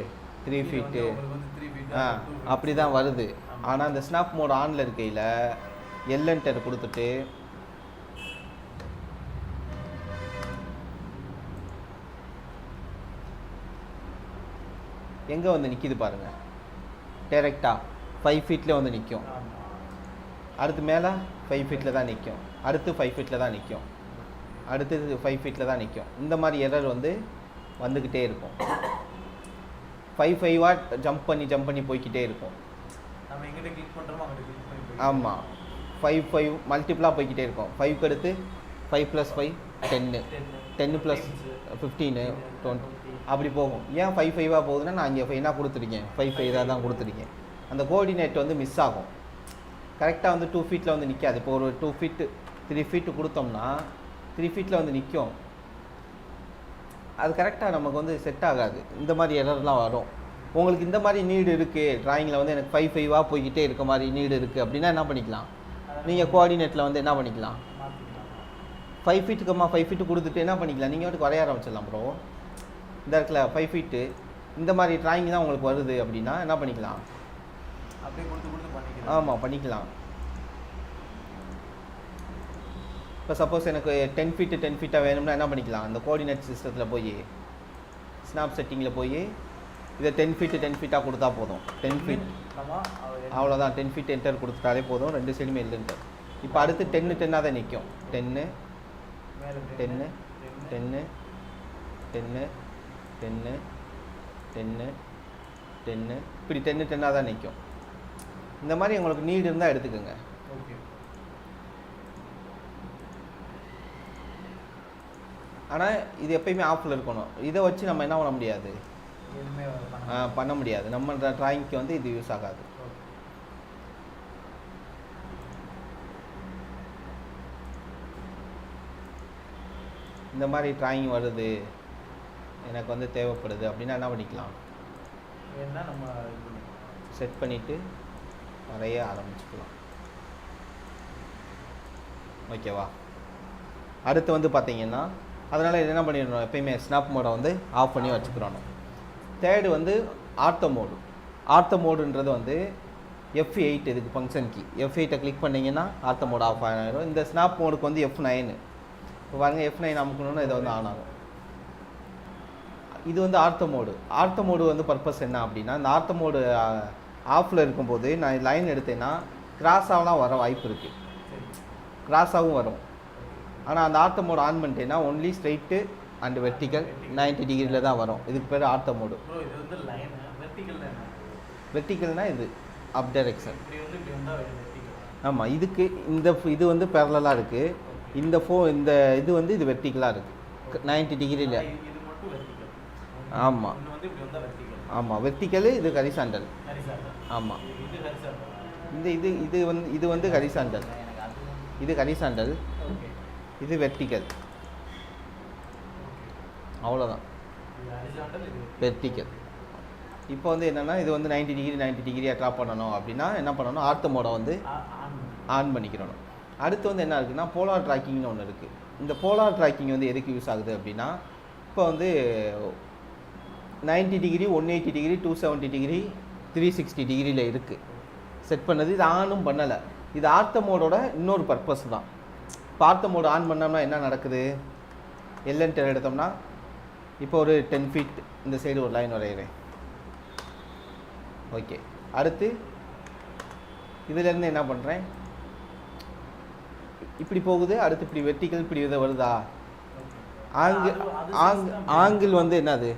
3 ஃபீட்டு அப்படி தான் வருது. ஆனால் இந்த ஸ்னாப் மோட் ஆனில் இருக்கையில் எல்என்டர் கொடுத்துட்டு எங்கே வந்து நிற்கிது பாருங்கள், டேரெக்டாக 5 ஃபீட்டில் வந்து நிற்கும். அடுத்து மேலே 5 ஃபீட்டில் தான் நிற்கும். அடுத்து 5 ஃபீட்டில் தான் நிற்கும். அடுத்தது 5 ஃபீட்டில் தான் நிற்கும். இந்த மாதிரி எரர் வந்து வந்துக்கிட்டே இருக்கும். 5 ஜம்ப் பண்ணி போய்கிட்டே இருக்கும். ஆமாம், 5 மல்டிப்ளாக போய்கிட்டே இருக்கும். 5க்கு அடுத்து 5 + 5 10, 10 + 15 20 அப்படி போகும். ஏன் 5 போகுதுன்னா, நான் இங்கே என்ன கொடுத்துருக்கேன், 5 தான் கொடுத்துருக்கேன். அந்த கோஆர்டினேட் வந்து மிஸ் ஆகும். கரெக்டாக வந்து 2 ஃபீட்டில் வந்து நிற்காது. இப்போ ஒரு 2 ஃபீட்டு 3 ஃபீட்டு கொடுத்தோம்னா 3 ஃபீட்டில் வந்து நிற்கும். அது கரெக்டாக நமக்கு வந்து செட் ஆகாது. இந்த மாதிரி எரர்லாம் வரும். உங்களுக்கு இந்த மாதிரி நீடு இருக்குது, ட்ராயிங்கில் வந்து எனக்கு 5 போய்கிட்டே இருக்க மாதிரி நீடு இருக்குது அப்படின்னா என்ன பண்ணிக்கலாம், நீங்கள் கோஆர்டினேட்டில் வந்து என்ன பண்ணிக்கலாம், 5 ஃபீட்டுக்கு 5 ஃபீட்டு கொடுத்துட்டு என்ன பண்ணிக்கலாம், நீங்கள் வந்து வரைய ஆரம்பிச்சிடலாம். ப்ரோ இந்த இடத்துல 5 ஃபீட்டு இந்த மாதிரி ட்ராயிங் தான் உங்களுக்கு வருது அப்படின்னா என்ன பண்ணிக்கலாம், அப்படியே கொடுத்து பண்ணிக்கலாம். ஆமாம், பண்ணிக்கலாம். இப்போ சப்போஸ் எனக்கு 10 ஃபீட்டாக வேணும்னா என்ன பண்ணிக்கலாம், அந்த கோஆர்டினேட் சிஸ்டத்தில் போய் ஸ்னாப் செட்டிங்கில் போய் இதை 10 ஃபீட்டாக கொடுத்தா போதும். 10 ஃபீட் அவ்வளோதான். 10 ஃபீட் என்டர் கொடுத்துட்டாலே போதும். 2 சைடுமே எல்என்டர். இப்போ அடுத்து 10 தான் நிற்கும். 10 10 10 10 10 10 10 இப்படி 10 தான் நிற்கும். இந்த மாதிரி உங்களுக்கு நீடு இருந்தால் எடுத்துக்கோங்க. ஓகே. ஆனால் இது எப்பயுமே ஆஃபில் இருக்கணும். இதை வச்சு நம்ம என்ன பண்ண முடியாது, பண்ண முடியாது. நம்ம ட்ராயிங்க்கு வந்து இது யூஸ் ஆகாது. இந்த மாதிரி டிராயிங் வருது எனக்கு வந்து தேவைப்படுது அப்படின்னா என்ன பண்ணிக்கலாம், வேணா நம்ம செட் பண்ணிவிட்டு வரைய ஆரம்பிச்சுக்கலாம். ஓகேவா? அடுத்து வந்து பார்த்தீங்கன்னா அதனால் என்ன பண்ணிடணும், எப்பயுமே ஸ்னாப் மோடை வந்து ஆஃப் பண்ணி வச்சுக்கிறோம். தேர்டு வந்து ஆர்த்தோ மோடு. ஆர்த்தோ மோடுன்றது வந்து F8 இதுக்கு ஃபங்க்ஷன் கீ. F8 கிளிக் பண்ணிங்கன்னா ஆர்த்தோ மோடு ஆஃப் ஆகிடும். இந்த ஸ்னாப் மோடுக்கு வந்து F9. இப்போ பாருங்கள், F9 அமுக்கணுன்னா இதை வந்து ஆன் ஆகும். இது வந்து ஆர்த்தோ மோடு. ஆர்த்தோ மோடு வந்து பர்பஸ் என்ன அப்படின்னா, இந்த ஆர்த்தோ மோடு ஆஃபில் இருக்கும்போது நான் லைன் எடுத்தேன்னா கிராஸாகலாம் வர வாய்ப்பு இருக்குது, கிராஸாகவும் வரும். ஆனால் அந்த ஆர்த்தோ மோடு ஆன் பண்ணிட்டேன்னா ஒன்லி ஸ்ட்ரைட்டு அண்ட் வெர்டிக்கல் 90 டிகிரியில் தான் வரும். இதுக்கு பேர் ஆர்த்தோ மோடு. இது வந்து லைன் வெர்டிகல் தான். வெர்டிக்கல்னால் இது அப் டைரெக்ஷன். இப்படி வந்து இப்படி வந்தா வெர்டிகல். ஆமாம், இதுக்கு இது வந்து பேரலாக இருக்குது. இந்த இது வந்து இது வெர்டிக்கலாக இருக்குது 90 டிகிரியில். இது மட்டும் வெர்டிகல். ஆமாம். இது வந்து இப்படி வந்தா வெர்டிகல். ஆமாம், வெர்டிக்கல். இது ஹரிசாண்டல். ஆமாம். இது ஹரிசாண்டல். இது வந்து ஹரிசாண்டல். இது ஹரிசாண்டல், ஓகே. இது வெர்டிக்கல். அவ்வளோதான், இது ஹரிசாண்டல், இது வெர்டிக்கல். இப்போ வந்து என்னென்னா இது வந்து 90 டிகிரியாக ட்ராப் பண்ணணும் அப்படின்னா என்ன பண்ணணும், ஆர்த்தோ மோடை வந்து ஆன் பண்ணிக்கிறணும். அடுத்து வந்து என்ன இருக்குன்னா போலார் ட்ராக்கிங்னு ஒன்று இருக்குது. இந்த போலார் ட்ராக்கிங் வந்து எதுக்கு யூஸ் ஆகுது அப்படின்னா, இப்போ வந்து 90 டிகிரி, 180 டிகிரி, 270 டிகிரி, 360 டிகிரியில் இருக்குது செட் பண்ணது. இது ஆனும் பண்ணலை. இது ஆர்த்தோ மோடோட இன்னொரு பர்பஸ் தான். இப்போ ஆர்த்தோ மோடு ஆன் பண்ணோம்னா என்ன நடக்குது, எல்என்டர் எடுத்தோம்னா இப்போ ஒரு 10 ஃபீட் இந்த சைடு ஒரு லைன் வரைகிறேன். ஓகே. அடுத்து இதிலேருந்து என்ன பண்ணுறேன், இப்படி போகுது. அடுத்து இப்படி வெர்டிக்கல் இப்படி இதை வருதா. ஆங்கிள் வந்து என்னது,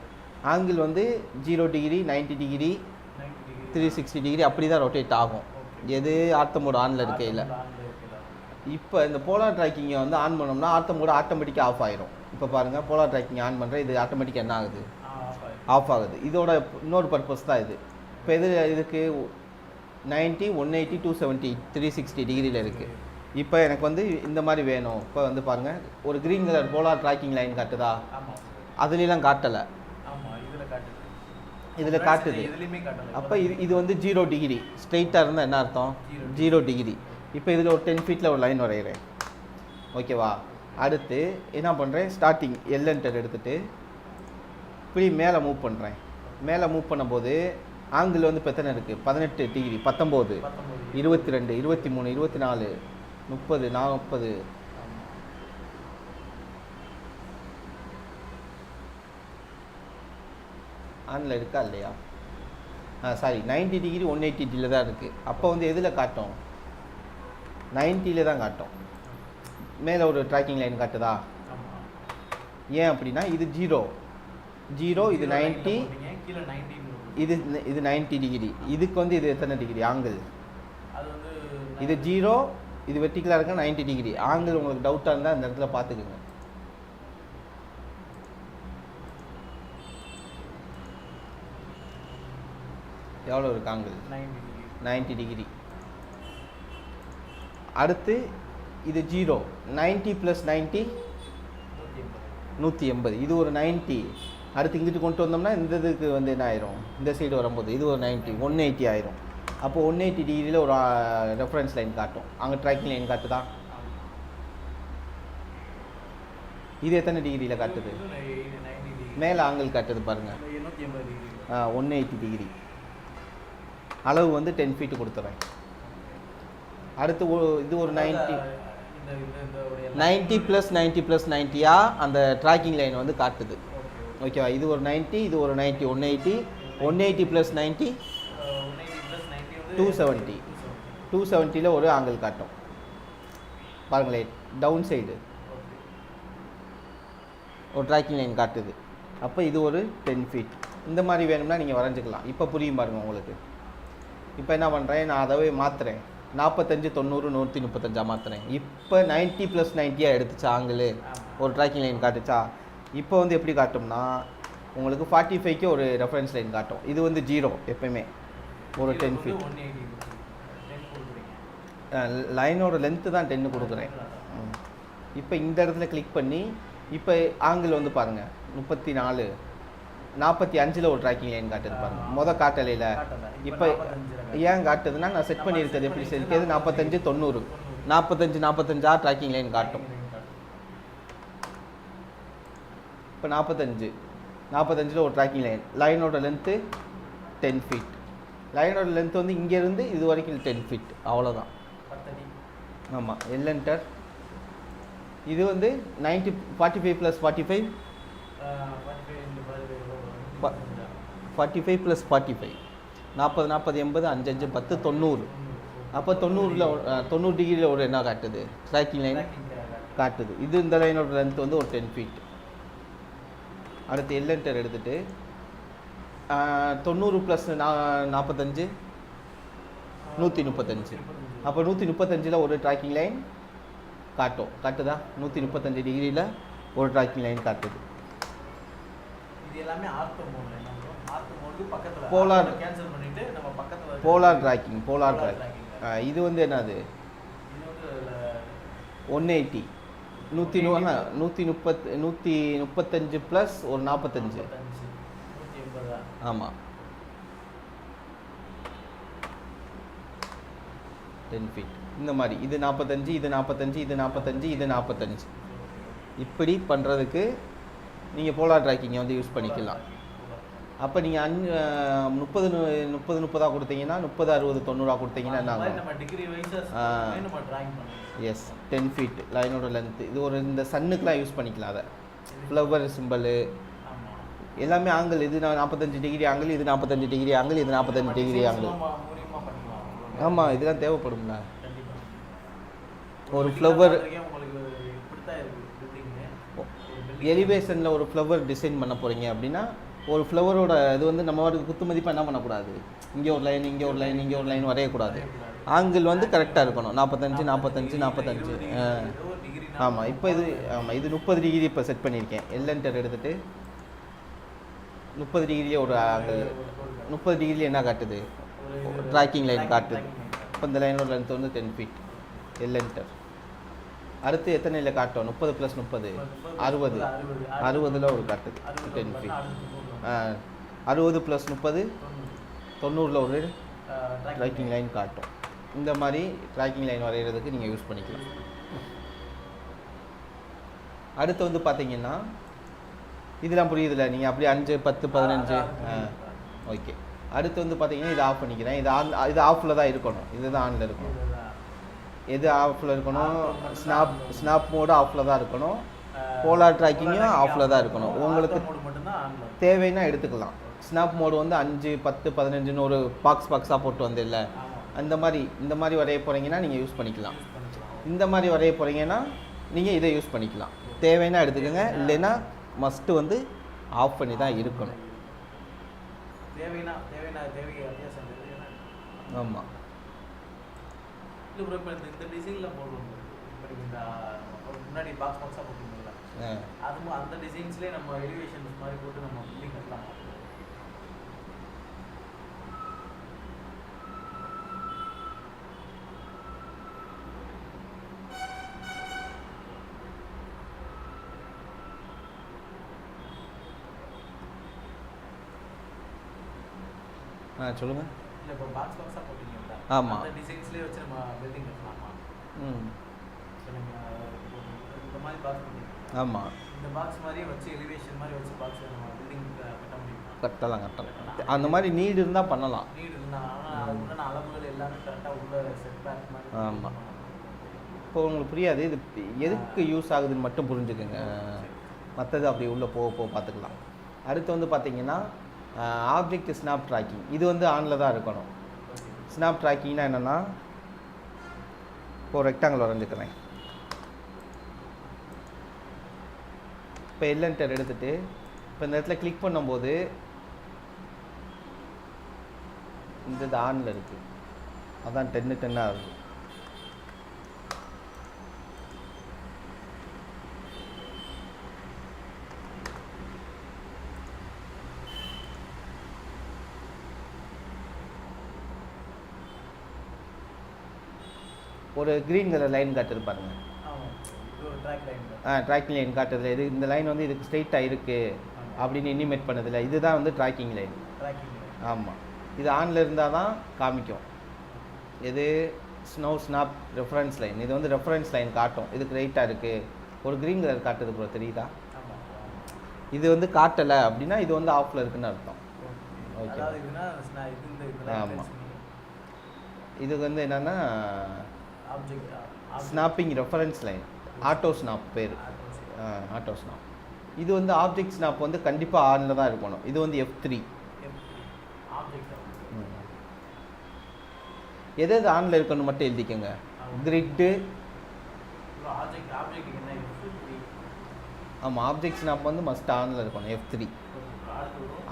ஆங்கிள் வந்து 0 டிகிரி, 90 டிகிரி, 360 டிகிரி அப்படி தான் ரொட்டேட் ஆகும். எது ஆர்த்தோ மோடு ஆனில் இருக்கையில். இப்போ இந்த போலார் ட்ராக்கிங்கை வந்து ஆன் பண்ணோம்னா ஆர்த்தோ மோடு ஆட்டோமேட்டிக்காக ஆஃப் ஆயிரும். இப்போ பாருங்கள், போலார் ட்ராக்கிங் ஆன் பண்ணுறேன், இது ஆட்டோமேட்டிக்காக என்ன ஆகுது, ஆஃப் ஆகுது. இதோட இன்னொரு பர்பஸ் தான் இது. இப்போ இதுக்கு 90, 180, 270, 360 டிகிரியில் இருக்குது. இப்போ எனக்கு வந்து இந்த மாதிரி வேணும். இப்போ வந்து பாருங்கள், ஒரு green colour polar tracking line காட்டுதா, அதுலாம் காட்டலை, இதில் காட்டுது. அப்போ இது வந்து 0 டிகிரி ஸ்ட்ரெயிட்டாக இருந்தால் என்ன அர்த்தம், 0 டிகிரி. இப்போ இதில் ஒரு 10 ஃபீட்டில் ஒரு லைன் வரைகிறேன். ஓகேவா? அடுத்து என்ன பண்ணுறேன், ஸ்டார்டிங் எல்என்டர் எடுத்துகிட்டு இப்படி மேலே மூவ் பண்ணுறேன். மேலே மூவ் பண்ணும்போது ஆங்கிள் வந்து இப்போ எத்தனை இருக்குது, 18 டிகிரி, 19, 22, 23, 24, 30, 40. ஆனில் இருக்கா இல்லையா? சாரி, 90 டிகிரி 180 டிகிரியில் தான் இருக்குது. அப்போ வந்து எதில் காட்டும், 90ல் தான் காட்டும். மேலே ஒரு ட்ராக்கிங் லைன் காட்டுதா. ஏன் அப்படின்னா இது 0, இது 90, இது 90 டிகிரி. இதுக்கு வந்து இது எத்தனை டிகிரி ஆங்கிள், இது 0, இது வெர்டிக்கலாக இருக்க 90 டிகிரி. ஆங்கிள் உங்களுக்கு டவுட்டாக இருந்தால் அந்த இடத்துல பார்த்துக்குங்க. எவ்வளோ இருக்கு ஆங்கிள், 90 டிகிரி. அடுத்து இது 0, 90 + 90 180. இது ஒரு 90. அடுத்து இங்கிட்டு கொண்டு வந்தோம்னா இந்த இதுக்கு வந்து என்ன ஆயிரும், இந்த சைடு வரும்போது இது ஒரு 90, 180 ஆயிரும். அப்போ 180 டிகிரியில் ஒரு ரெஃபரன்ஸ் லைன் காட்டும். அங்கே ட்ராக்கிங் லைன் காட்டுதா. இது எத்தனை டிகிரியில் காட்டுது, மேலே ஆங்கிள் காட்டுது பாருங்கள், 180 டிகிரி. அளவு வந்து 10 ஃபீட்டு கொடுத்துறேன். அடுத்து இது ஒரு 90 + 90 + 90 அந்த ட்ராக்கிங் லைன் வந்து காட்டுது. ஓகேவா? இது ஒரு 90, இது ஒரு 90, 180, 180 + 90 270. 270ல் ஒரு ஆங்கிள் காட்டும் பாருங்களேன், டவுன் சைடு ஒரு ட்ராக்கிங் லைன் காட்டுது. அப்போ இது ஒரு 10 ஃபீட். இந்த மாதிரி வேணும்னா நீங்கள் வரைஞ்சிக்கலாம். இப்போ புரியும் பாருங்கள் உங்களுக்கு. இப்போ என்ன பண்ணுறேன், நான் அதவே மாற்றுறேன், 45, 90, 135 மாற்றுறேன். இப்போ 90 + 90 எடுத்துச்சா ஆங்கிள், ஒரு ட்ராக்கிங் லைன் காட்டுச்சா. இப்போ வந்து எப்படி காட்டும்னா உங்களுக்கு 45க்கு ஒரு ரெஃபரன்ஸ் லைன் காட்டும். இது வந்து 0 எப்பயுமே ஒரு 10 ஃபீட். லைனோட லென்த்து தான் 10 கொடுக்குறேன். இப்போ இந்த இடத்துல கிளிக் பண்ணி இப்போ ஆங்கிள் வந்து பாருங்கள் 34 45 ஒரு ட்ராக்கிங் லைன் காட்டுது பாருங்கள் காட்டலையில். இப்போ ஏன் காட்டுதுன்னா நான் செட் பண்ணியிருக்கிறது எப்படி இருக்கிறது 45 90 45 ட்ராக்கிங் லைன் காட்டும். இப்போ 45 ஒரு ட்ராக்கிங் லைனோட லென்த்து 10 ஃபீட். லைனோட லென்த் வந்து இங்கேருந்து இது வரைக்கும் 10 ஃபீட், அவ்வளோதான். ஆமாம். எல்என்டர் இது வந்து 45 + 45 45 + 45 40 40 80 5 5 10 90. அப்போ 90 டிகிரியில் ஒரு என்ன காட்டுது ட்ராக்கிங் லைன் காட்டுது. இது இந்த லைனோட லென்த் வந்து ஒரு 10 ஃபீட். அடுத்து எல்என்டர் எடுத்துகிட்டு 90 + 45 135. அப்போ 135 ஒரு ட்ராக்கிங் லைன் காட்டுதா? 135 டிகிரியில் ஒரு ட்ராக்கிங் லைன் காட்டுது. இது எல்லாமே ஆர்த்தோ மோட். ஆர்த்தோ மோடுக்கு பக்கத்துல போலார் கேன்சல் பண்ணிட்டு நம்ம பக்கத்துல போலார் ட்ராக்கிங். இது வந்து என்னது? இது வந்து 180 135 ப்ளஸ் ஒரு 45 180. ஆமாம். 10 ஃபீட். இந்த மாதிரி இது 45 இது 45 இது 45 இது 45. இப்படி பண்ணுறதுக்கு நீங்கள் போலார் ட்ராக்கிங்கை வந்து யூஸ் பண்ணிக்கலாம். அப்போ நீங்கள் 30 கொடுத்தீங்கன்னா 30 60 90 கொடுத்தீங்கன்னா என்ன ஆகும்? எஸ் 10 ஃபீட் லைனோட லென்த்து. இது ஒரு இந்த சன்னுக்கெலாம் யூஸ் பண்ணிக்கலாம். அதை ஃப்ளவர் சிம்பிள் எல்லாமே ஆங்கிள். இது 45 டிகிரி ஆங்கிள், இது 45 டிகிரி ஆங்கிள், இது 45 டிகிரி ஆங்கிள். ஆமாம், இதெல்லாம் தேவைப்படும்ல. ஒரு ஃப்ளவர் எலிவேஷனில் ஒரு ஃப்ளவர் டிசைன் பண்ண போகிறீங்க அப்படின்னா ஒரு ஃப்ளவரோட இது வந்து நம்ம குத்து மதிப்பாக என்ன பண்ணக்கூடாது, இங்கே ஒரு லைன் இங்கே ஒரு லைன் இங்கே ஒரு லைன் வரையக்கூடாது. ஆங்கிள் வந்து கரெக்டாக இருக்கணும். 45 45 45. ஆமாம். இப்போ இது 30 டிகிரி இப்போ செட் பண்ணியிருக்கேன். எல்என்டர் எடுத்துகிட்டு 30 டிகிரியே ஒரு ஆங்கிள் 30 டிகிரியில் என்ன காட்டுது ட்ராக்கிங் லைன் காட்டுது. இப்போ இந்த லைனோட லென்த் வந்து 10 ஃபீட். எல்என்டர். அடுத்து எத்தனையில் காட்டும்? 30 + 30 60. 60 ஒரு காட்டுது 10 ஃபீட். 60 + 30 90 ஒரு ட்ராக்கிங் லைன் காட்டும். இந்த மாதிரி ட்ராக்கிங் லைன் வரைகிறதுக்கு நீங்கள் யூஸ் பண்ணிக்கலாம். அடுத்து வந்து பார்த்தீங்கன்னா இதெல்லாம் புரியுதில்ல, நீங்கள் அப்படியே 5 10 15. ஓகே. அடுத்து வந்து பார்த்தீங்கன்னா இதை ஆஃப் பண்ணிக்கிறேன். இது ஆஃபில் தான் இருக்கணும். இதுதான் ஆனில் இருக்கணும். எது ஆஃபில் இருக்கணும்? ஸ்னாப் மோடு ஆஃபில் தான் இருக்கணும். போலார் ட்ராக்கிங்கும் ஆஃபில் தான் இருக்கணும். உங்களுக்கு தேவைன்னா எடுத்துக்கலாம். ஸ்னாப் மோடு வந்து 5 10 15 ஒரு பாக்ஸாக போட்டு வந்து இல்லை, இந்த மாதிரி வரைய போகிறீங்கன்னா நீங்கள் யூஸ் பண்ணிக்கலாம். இந்த மாதிரி வரைய போகிறீங்கன்னா நீங்கள் இதை யூஸ் பண்ணிக்கலாம். தேவைன்னா எடுத்துக்கோங்க, இல்லைன்னா மஸ்ட்டு வந்து ஆஃப் பண்ணி தான் இருக்கணும். ஆமாம். இந்த டிசைனில் போடுவோம். முன்னாடி பாக்ஸாக போட்டுருந்தோம்ல, அதுவும் அந்த டிசைன்ஸ்லேயே நம்ம எலிவேஷன் மாதிரி போட்டு நம்ம பில்டிங் கட்டலாம். சொல்லுங்கள். இல்லை, இப்போ பாக்ஸாக போட்டிங்கன்னா ஆமாம், அந்த டிசைன்ஸ்லேயே வச்சு நம்ம பில்டிங் கட்டலாமா? இந்த மாதிரி பாக்ஸ் பண்ணிக்கலாம். ஆமாம், இந்த பாக்ஸ் மாதிரியே வச்சு எலிவேஷன் மாதிரி வச்சு பாக்ஸ் நம்ம பில்டிங் கட்ட முடியுமா? கட்டலாம். அந்த மாதிரி நீடு இருந்தால் பண்ணலாம். நீடு இருந்தால், ஆனால் அதுக்குள்ள அளவுகள் எல்லாமே கரெக்டாக உள்ள செட் பேக் மாதிரி. ஆமாம். இப்போ உங்களுக்கு புரியாது, இது எதுக்கு யூஸ் ஆகுதுன்னு மட்டும் புரிஞ்சுக்குங்க. மற்றது அப்படி உள்ளே போக பார்த்துக்கலாம். அடுத்து வந்து பார்த்தீங்கன்னா ஆப்ஜெக்ட் ஸ்னாப் ட்ராக்கிங். இது வந்து ஆனில் தான் இருக்கணும். ஸ்னாப் ட்ராக்கிங்னா என்னென்னா, இப்போ ரெக்டாங்கிள் வரைஞ்சிக்கிறேன். இப்போ எல்என்டர் எடுத்துகிட்டு இப்போ இந்த இடத்துல கிளிக் பண்ணும்போது இந்த ஆனில் இருக்குது, அதான் 10 ஆகுது. ஒரு க்ரீன் கலர் லைன் காட்டுது பாருங்க. ட்ராக்கிங் லைன் காட்டுறதுல இது இந்த லைன் வந்து இதுக்கு ஸ்ட்ரெயிட்டாக இருக்குது அப்படின்னு இனிமேட் பண்ணதில்லை. இதுதான் வந்து ட்ராக்கிங் லைன். ஆமாம், இது ஆனில் இருந்தால் தான் காமிக்கும். இது ஸ்னோ ஸ்னாப் ரெஃபரன்ஸ் லைன். இது வந்து ரெஃபரன்ஸ் லைன் காட்டும், இதுக்கு ரைட்டாக இருக்குது. ஒரு க்ரீன் கலர் காட்டுது ப்ரோ, தெரியுதா? இது வந்து காட்டலை அப்படின்னா இது வந்து ஆஃபில் இருக்குன்னு அர்த்தம். ஓகே. ஆமாம், இதுக்கு வந்து என்னென்னா snapping reference line, auto snap பேர். Auto snap. இது வந்து ஆப்ஜெக்ட் ஸ்னாப் வந்து கண்டிப்பாக ஆனில் தான் இருக்கணும். இது வந்து F3. எது எது ஆனில் இருக்கணும் மட்டும் எழுதிக்கோங்க. கிரிட்டு. ஆமாம், ஆப்ஜெக்ட் ஸ்னாப் வந்து மஸ்ட் ஆனில் இருக்கணும், F3.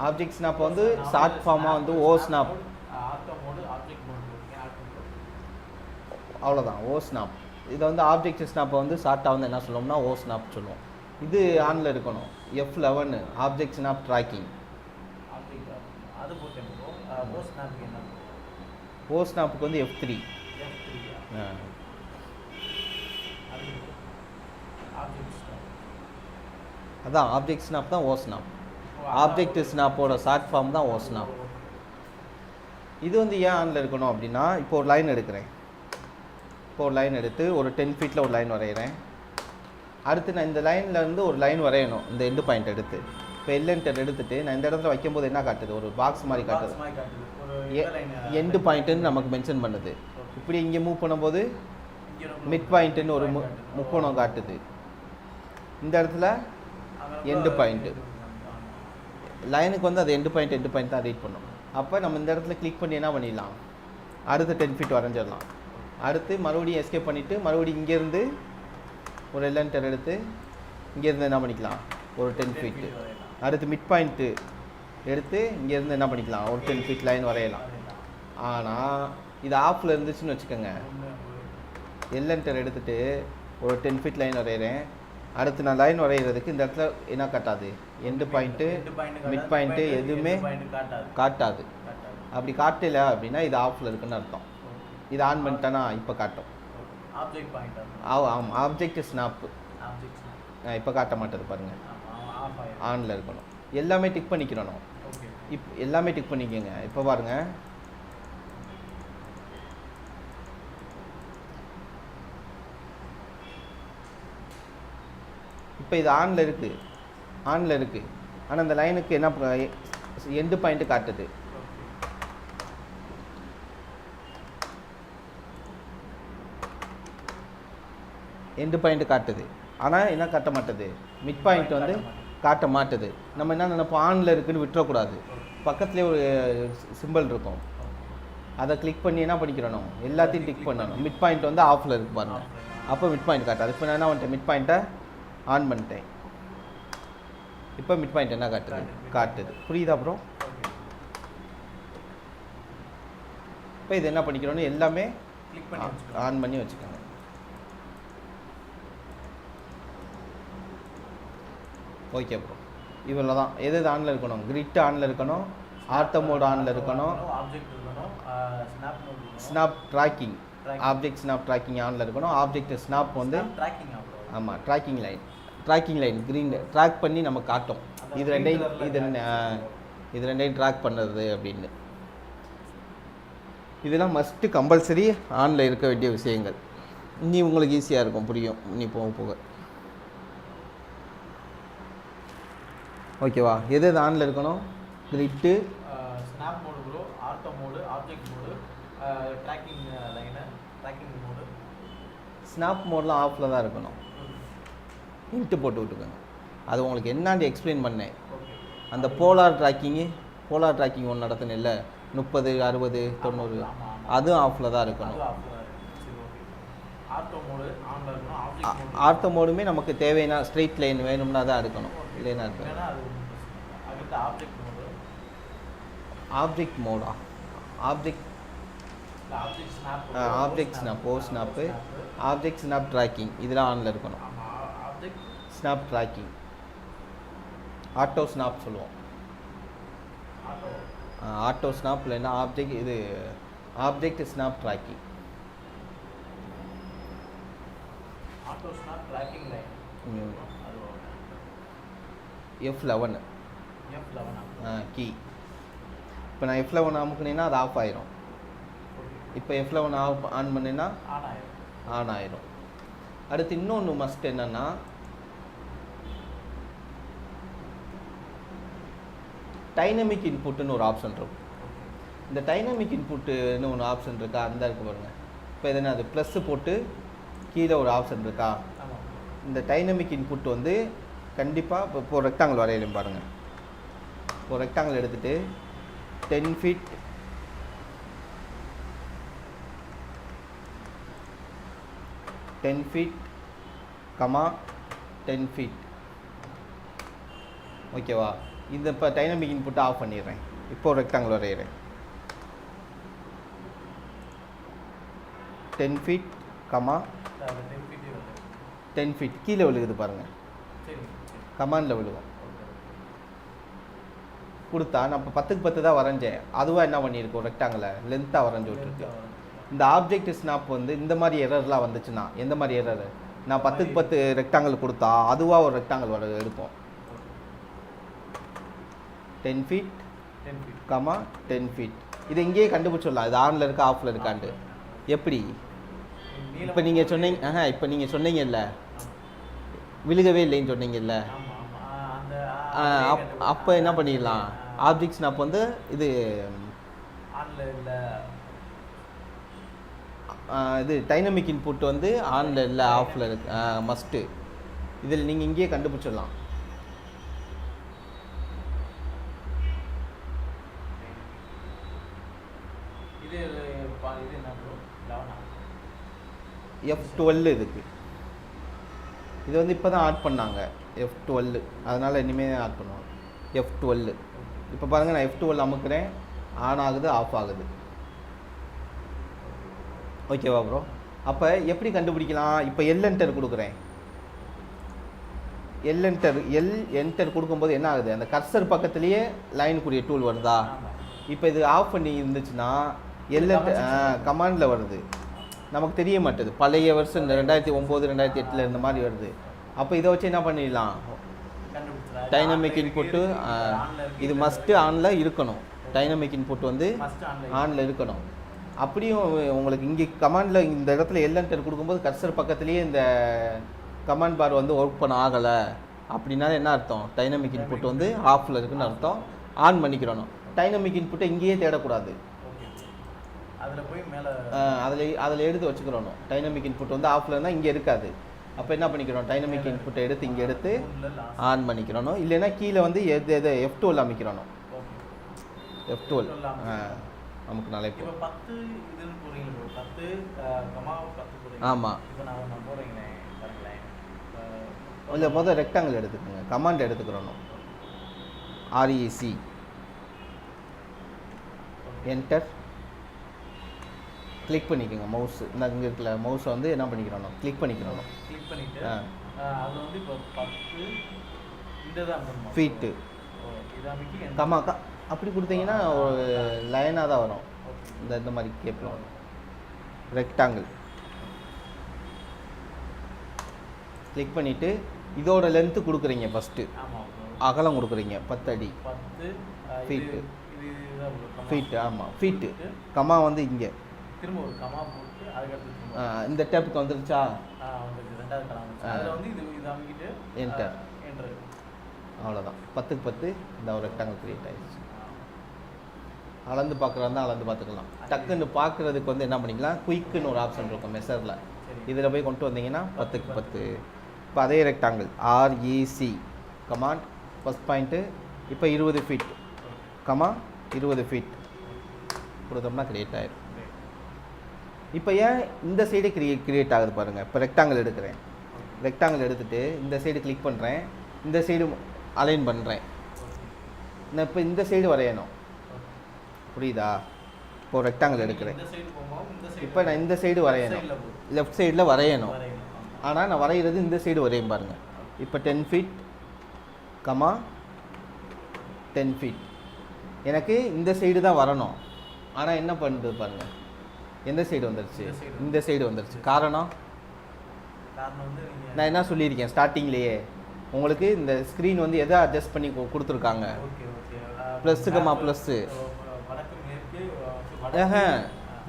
ஆப்ஜெக்ட் ஸ்னாப் வந்து ஷார்ட் ஃபார்மாக வந்து ஓ ஸ்னாப். அவ்வளோதான், ஓ ஸ்னாப். இதை வந்து ஆப்ஜெக்ட் ஸ்னாப்பை வந்து ஷார்ட்டாக வந்து என்ன சொல்லுவோம்னா ஓ ஸ்னாப் சொல்லுவோம். இது ஆனில் இருக்கணும், F11 object snap tracking. O ஸ்னாப்புக்கு வந்து F3. அதான் ஆப்ஜெக்ட் ஸ்னாப் தான் ஓ ஸ்னாப். ஆப்ஜெக்ட் ஸ்னாப்போட ஷார்ட் ஃபார்ம் தான் ஓ ஸ்னாப். இது வந்து ஏன் ஆனில் இருக்கணும் அப்படின்னா, இப்போ ஒரு லைன் எடுக்கிறேன். இப்போ ஒரு லைன் எடுத்து ஒரு 10 ஃபீட்டில் ஒரு லைன் வரைகிறேன். அடுத்து நான் இந்த லைனில் இருந்து ஒரு லைன் வரையணும், இந்த எண்டு பாயிண்ட் எடுத்து. இப்போ எல்என்டர் எடுத்துகிட்டு நான் இந்த இடத்துல வைக்கும்போது என்ன காட்டுது? ஒரு பாக்ஸ் மாதிரி காட்டுது. எண்டு பாயிண்ட்டுன்னு நமக்கு மென்ஷன் பண்ணுது. இப்படி இங்கே மூவ் பண்ணும்போது மிட் பாயிண்ட்டுன்னு ஒரு முக்கோணம் காட்டுது. இந்த இடத்துல எண்டு பாயிண்ட்டு. லைனுக்கு வந்து அது எண்டு பாயிண்ட் தான் ரீட் பண்ணும். அப்போ நம்ம இந்த இடத்துல கிளிக் பண்ணி என்ன பண்ணிடலாம், அடுத்து 10 ஃபீட் வரைஞ்சிடலாம். அடுத்து மறுபடியும் எஸ்கேப் பண்ணிவிட்டு மறுபடியும் இங்கேருந்து ஒரு எல்என்டர் எடுத்து இங்கேருந்து என்ன பண்ணிக்கலாம், ஒரு 10 ஃபீட்டு. அடுத்து மிட் பாயிண்ட்டு எடுத்து இங்கேருந்து என்ன பண்ணிக்கலாம், ஒரு 10 ஃபீட் லைன் வரையலாம். ஆனால் இது ஆஃபில் இருந்துச்சுன்னு வச்சுக்கோங்க. எல்என்டர் எடுத்துகிட்டு ஒரு 10 ஃபீட் லைன் வரைகிறேன். அடுத்து நான் லைன் வரைகிறதுக்கு இந்த இடத்துல என்ன காட்டாது, எண்டு பாயிண்ட்டு மிட் பாயிண்ட்டு எதுவுமே காட்டாது. அப்படி காட்டலை அப்படின்னா இது ஆஃபில் இருக்குன்னு அர்த்தம். இது ஆன் பண்ணிட்டேன்னா இப்போ காட்டும். ஆமாம், ஆப்ஜெக்ட் ஸ்னாப்பு இப்போ காட்ட மாட்டேது பாருங்கள், ஆனில் இருக்கணும். எல்லாமே டிக் பண்ணிக்கிறணும். எல்லாமே டிக் பண்ணிக்கோங்க. இப்போ பாருங்கள், இப்போ இது ஆனில் இருக்குது, ஆனால் அந்த லைனுக்கு என்ன எண்டு பாயிண்ட்டு காட்டுது. எண்டு பாயிண்ட்டு காட்டுது, ஆனால் என்ன காட்ட மாட்டுது, மிட் பாயிண்ட் வந்து காட்ட மாட்டுது. நம்ம என்ன நினைப்போம், ஆனில் இருக்குதுன்னு விட்டுறக்கூடாது. பக்கத்துலேயே ஒரு சிம்பிள் இருக்கும், அதை கிளிக் பண்ணி என்ன பண்ணிக்கிறணும், எல்லாத்தையும் டிக் பண்ணணும். மிட் பாயிண்ட் வந்து ஆஃபில் இருக்கு பாருங்க, அப்போ மிட் பாயிண்ட் காட்டாது. இப்போ நான் என்ன பண்ணிட்டேன், மிட் பாயிண்ட்டை ஆன் பண்ணிட்டேன். இப்போ மிட் பாயிண்ட் என்ன காட்டுது. புரியுதா அப்புறம்? இப்போ இது என்ன பண்ணிக்கிறோன்னு எல்லாமே ஆன் பண்ணி வச்சுக்கோங்க. ஓகே ப்ரோ, இவ்வளோ தான். எது ஆனில் இருக்கணும், கிரிட் ஆனில் இருக்கணும், ஆர்த்தோ மோட் ஆனில் இருக்கணும், snap tracking object snap tracking ஆனில் இருக்கணும். ஆப்ஜெக்ட் ஸ்னாப் வந்து ஆமாம் ட்ராக்கிங் லைன் க்ரீன் ட்ராக் பண்ணி நம்ம காட்டும். இது ரெண்டையும் ட்ராக் பண்ணுறது அப்படின்னு. இதெல்லாம் மஸ்ட்டு கம்பல்சரி ஆனில் இருக்க வேண்டிய விஷயங்கள். இனி உங்களுக்கு ஈஸியாக இருக்கும், புரியும் இனி போக போக. ஓகேவா? எது ஆனில் இருக்கணும், கிரிட்டு, ஸ்னாப் மோடு ப்ரோ, ortho mode, object mode, tracking line, tracking mode. Snap மோட்லாம் ஆஃபில் தான் இருக்கணும். இன்ட்டு போட்டு விட்டுக்கோங்க. அது உங்களுக்கு என்னாண்டி எக்ஸ்பிளைன் பண்ணேன். அந்த போலார் ட்ராக்கிங் ஒன்று நடத்தின இல்லை, 30, 60, 90, அதுவும் ஆஃபில் தான் இருக்கணும். ஆர்த்தோ மோடுமே நமக்கு தேவையான ஸ்ட்ரெயிட் லைன் வேணும்னா தான் எடுக்கணும், இல்லைன்னா இருக்கணும். ஆப்ஜெக்ட் மோடா, object snap, O snap, object snap tracking இதெல்லாம் ஆனில் இருக்கணும். ஸ்னாப் ட்ராக்கிங், ஆட்டோ ஸ்னாப் சொல்லுவோம். ஆட்டோ ஸ்னாப் இல்லைன்னா ஆப்ஜெக்ட் ஸ்னாப் ட்ராக்கிங். க்ளோஸ்னா ட்ராக்கிங் லைன் அது F11 F11 கீ. இப்போ நான் F11 அமுக்குனேன்னா அது ஆஃப் ஆயிரும். இப்போ F11 ஆன் பண்ணினா ஆன் ஆயிரும். அடுத்து இன்னொன்று மஸ்ட் என்னன்னா டைனமிக் இன்புட்டுன்னு ஒரு ஆப்ஷன் இருக்கும். இந்த டைனமிக் இன்புட்டுன்னு ஒன்று ஆப்ஷன் இருக்கா, அந்த இருக்கு பாருங்க. இப்போ எதுனா அது ப்ளஸ் போட்டு கீழே ஒரு ஆப்ஷன் இருக்கா. இந்த டைனமிக் இன்புட் வந்து கண்டிப்பாக இப்போ ரெக்டாங்கிள் வரையிலும் பாருங்கள். இப்போ ரெக்டாங்கிள் எடுத்துகிட்டு 10 ஃபீட் 10 ஃபீட் கமா 10 ஃபீட் ஓகேவா. இந்த இப்போ டைனமிக் இன்புட்டை ஆஃப் பண்ணிடுறேன். இப்போ ரெக்டாங்கிள் வரைகிறேன். 10 ஃபீட் கமா 10 ஃபீட் கீழே விழுகுது பாருங்கள். கமாண்டில் விழுகும். கொடுத்தா நான் இப்போ 10க்கு 10 தான் வரைஞ்சேன். அதுவாக என்ன பண்ணியிருக்கோம், ரெக்டாங்கில் லென்த்தாக வரைஞ்சி விட்டுருக்கு. இந்த ஆப்ஜெக்ட் ஸ்னாப் வந்து இந்த மாதிரி எரர்லாம் வந்துச்சுன்னா, எந்த மாதிரி எரர், நான் 10க்கு 10 ரெக்டாங்கிள் கொடுத்தா அதுவாக ஒரு ரெக்டாங்கிள் எடுக்கும். 10 ஃபீட் கமா 10 ஃபீட். இது இங்கேயே கண்டுபிடிச்சிடலாம் இது ஆனில் இருக்கா ஆஃபில் இருக்காண்டு. எப்படி இப்போ நீங்கள் சொன்னீங்க இப்போ நீங்கள் சொன்னீங்கல்ல விழுகவே இல்லைன்னு சொன்னீங்கல்ல, அப்போ என்ன பண்ணிடலாம், ஆப்ஜெக்ட் ஸ்னாப் வந்து இது இது டைனமிக் இன்புட் வந்து ஆனில் இல்லை ஆஃபில் இருக்கு மஸ்ட்டு. இதில் நீங்கள் இங்கேயே கண்டுபிடிச்சிடலாம். F12 இதுக்கு. இது வந்து இப்போ தான் ஆட் பண்ணாங்க F12, அதனால் இனிமேல் ஆட் பண்ணுவாங்க F12. இப்போ பாருங்கள் நான் F12 அமுக்கிறேன், ஆன் ஆகுது ஆஃப் ஆகுது. ஓகேவா ப்ரோ. அப்போ எப்படி கண்டுபிடிக்கலாம், இப்போ என்டர் கொடுக்குறேன். என்டர் கொடுக்கும்போது என்ன ஆகுது, அந்த கர்சர் பக்கத்துலேயே லைனுக்குரிய டூல் வருதா. இப்போ இது ஆஃப் பண்ணி இருந்துச்சுன்னா கமாண்டில் வருது, நமக்கு தெரிய மாட்டேது. பழைய வருஷம் 2009 2008 இந்த மாதிரி வருது. அப்போ இதை வச்சு என்ன பண்ணிடலாம், டைனமிக் இன்புட்டு இது மஸ்ட்டு ஆனில் இருக்கணும். டைனமிக் இன்புட் வந்து ஆனில் இருக்கணும். அப்படியும் உங்களுக்கு இங்கே கமாண்டில் இந்த இடத்துல என்டர் கொடுக்கும்போது கர்சர் பக்கத்துலேயே இந்த கமாண்ட் பார் வந்து ஒர்க் பண்ண ஆகலை அப்படின்னா என்ன அர்த்தம், டைனமிக் இன்புட் வந்து ஆஃபில் இருக்குன்னு அர்த்தம். ஆன் பண்ணிக்கிறணும். டைனமிக் இன்புட்டை இங்கேயே தேடக்கூடாது, அதில் எடுத்து வச்சுக்கிறணும். டைனமிக் இன்புட் வந்து ஆஃபில் இருந்தால் இங்கே இருக்காது. அப்போ என்ன பண்ணிக்கிறோம், டைனமிக் இன்புட்டை எடுத்து இங்கே எடுத்து ஆன் பண்ணிக்கிறணும். இல்லைன்னா கீழே வந்து எது F12 அமைக்கிறணும். F12 நமக்கு நாளை ஆமாம். இல்லை முதல் ரெக்டாங்கிள் எடுத்துக்கோங்க, கமாண்ட் எடுத்துக்கிறணும். REC என்டர் கிளிக் பண்ணிக்கோங்க. மவுஸ் இந்த இங்கே இருக்கல மவுஸை வந்து என்ன பண்ணிக்கிறணும், கிளிக் பண்ணிக்கிறணும். ஃபீட்டு கமா அப்படி கொடுத்தீங்கன்னா ஒரு லைனாக தான் வரும். இந்த மாதிரி கேப்பில் வரும். ரெக்டாங்கிள் கிளிக் பண்ணிவிட்டு இதோட லென்த்து கொடுக்குறீங்க. ஃபஸ்ட்டு அகலம் கொடுக்குறீங்க 10 அடி. ஃபீட்டு ஃபீட்டு ஆமாம் ஃபீட்டு. கமா வந்து இங்கே திரும்ப ஒரு கமா போட்டு அதுக்கடுத்து இந்த டேப்புக்கு வந்துருச்சா, ரெண்டாவது கலாம் அதில் வந்து இது அமைக்கிட்டு என்டர். அவ்வளோதான். 10க்கு 10 இந்த ஒரு ரெக்டாங்கிள் க்ரியேட் ஆகிடுச்சு. அளந்து பார்க்குறதா அளந்து பார்த்துக்கலாம். டக்குன்னு பார்க்குறதுக்கு வந்து என்ன பண்ணிக்கலாம், குயிக்குன்னு ஒரு ஆப்ஷன் இருக்கும் மெஷரில். இதில் போய் கொண்டு வந்தீங்கன்னா 10க்கு 10. இப்போ அதே rectangle REC command first point இப்போ 20 ஃபீட் கமா 20 ஃபீட் கொடுத்தோம்னா க்ரியேட் ஆகிடும். இப்போ ஏன் இந்த சைடு க்ரியேட் ஆகுது பாருங்கள். இப்போ ரெக்டாங்கிள் எடுக்கிறேன். ரெக்டாங்கிள் எடுத்துகிட்டு இந்த சைடு கிளிக் பண்ணுறேன், இந்த சைடு அலைன் பண்ணுறேன். நான் இப்போ இந்த சைடு வரையணும், புரியுதா. இப்போ ரெக்டாங்கிள் எடுக்கிறேன். இப்போ நான் இந்த சைடு வரையணும், லெஃப்ட் சைடில் வரையணும். ஆனால் நான் வரைகிறது இந்த சைடு வரையும் பாருங்கள். இப்போ 10 ஃபீட் கமா 10 ஃபீட். எனக்கு இந்த சைடு தான் வரணும். ஆனால் என்ன பண்ணுறது பாருங்கள், எந்த சைடு வந்துருச்சு, இந்த சைடு வந்துருச்சு. காரணம் காரணம் வந்து நீங்கள் நான் என்ன சொல்லியிருக்கேன் ஸ்டார்டிங்லேயே, உங்களுக்கு இந்த ஸ்க்ரீன் வந்து எதை அட்ஜஸ்ட் பண்ணி கொடுத்துருக்காங்க, ஓகே ஓகே ப்ளஸ்ஸுக்கம்மா ப்ளஸ்ஸு. வடக்கு மேற்கு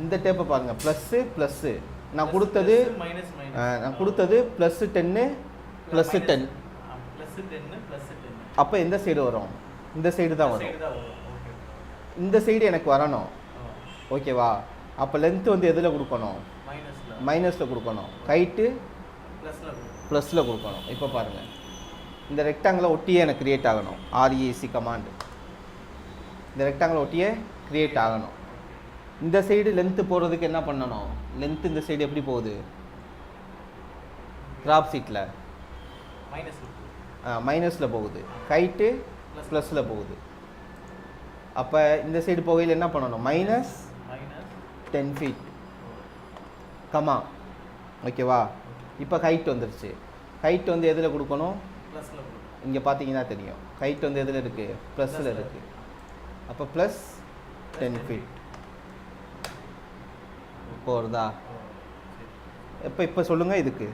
இந்த டேப்பை பாருங்கள், ப்ளஸ்ஸு ப்ளஸ்ஸு. நான் கொடுத்தது மைனஸ் நான் கொடுத்தது +10 +10. +10 +10. அப்போ எந்த சைடு வரும்? இந்த சைடு தான் வரும். சைடு தான் வரும். ஓகே. இந்த சைடு எனக்கு வரணும். ஓகேவா? அப்போ லென்த்து வந்து எதில் கொடுக்கணும்? மைனஸில் கொடுக்கணும். ஹைட்டு ப்ளஸில் கொடுக்கணும். இப்போ பாருங்கள், இந்த ரெக்டாங்கிளை ஒட்டியே எனக்கு க்ரியேட் ஆகணும். REAC கமாண்டு இந்த ரெக்டாங்கிளை ஒட்டியே க்ரியேட் ஆகணும். இந்த சைடு லென்த்து போகிறதுக்கு என்ன பண்ணணும்? லென்த்து இந்த சைடு எப்படி போகுது? கிராப் சீட்டில் மைனஸில் போகுது. ஹைட்டு ப்ளஸில் போகுது. அப்போ இந்த சைடு போகையில் என்ன பண்ணணும்? -10 feet கமா. ஓகேவா? இப்போ ஹைட் வந்துருச்சு. ஹைட் வந்து எதில் கொடுக்கணும்? இங்கே பார்த்தீங்கன்னா தெரியும், ஹைட் வந்து எதில் இருக்குது? ப்ளஸில் இருக்குது. அப்போ +10 feet போகிறதா? இப்போ சொல்லுங்கள், இதுக்கு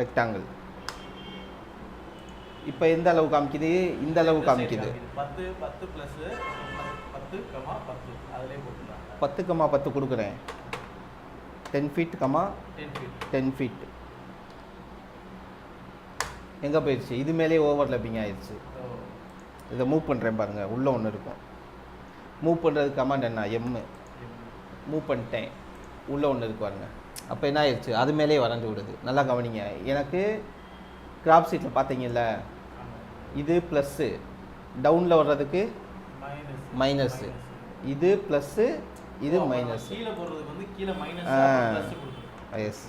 ரெக்டாங்கிள் இப்போ எந்த அளவு காமிக்குது? இந்த அளவு காமிக்குது. 10,10 கொடுக்குறேன். 10 feet, 10 feet எங்கே போயிடுச்சு? இது மேலேயே ஓவர்லேப்பிங் ஆயிடுச்சு. இதை மூவ் பண்ணுறேன் பாருங்கள், உள்ளே ஒன்று இருக்கும். மூவ் பண்ணுறது கமாண்ட் என்ன? மூவ் பண்ணிட்டேன். உள்ளே ஒன்று இருக்கு பாருங்க. அப்போ என்ன ஆயிடுச்சு? அது மேலேயே வரைஞ்சி விடுது. நல்லா கவனிங்க. எனக்கு கிராப் சீட்டில் பார்த்தீங்கல்ல, இது ப்ளஸ்ஸு, டவுனில் வர்றதுக்கு மைனஸ்ஸு, இது ப்ளஸ்ஸு, இது மைனஸ். எஸ்.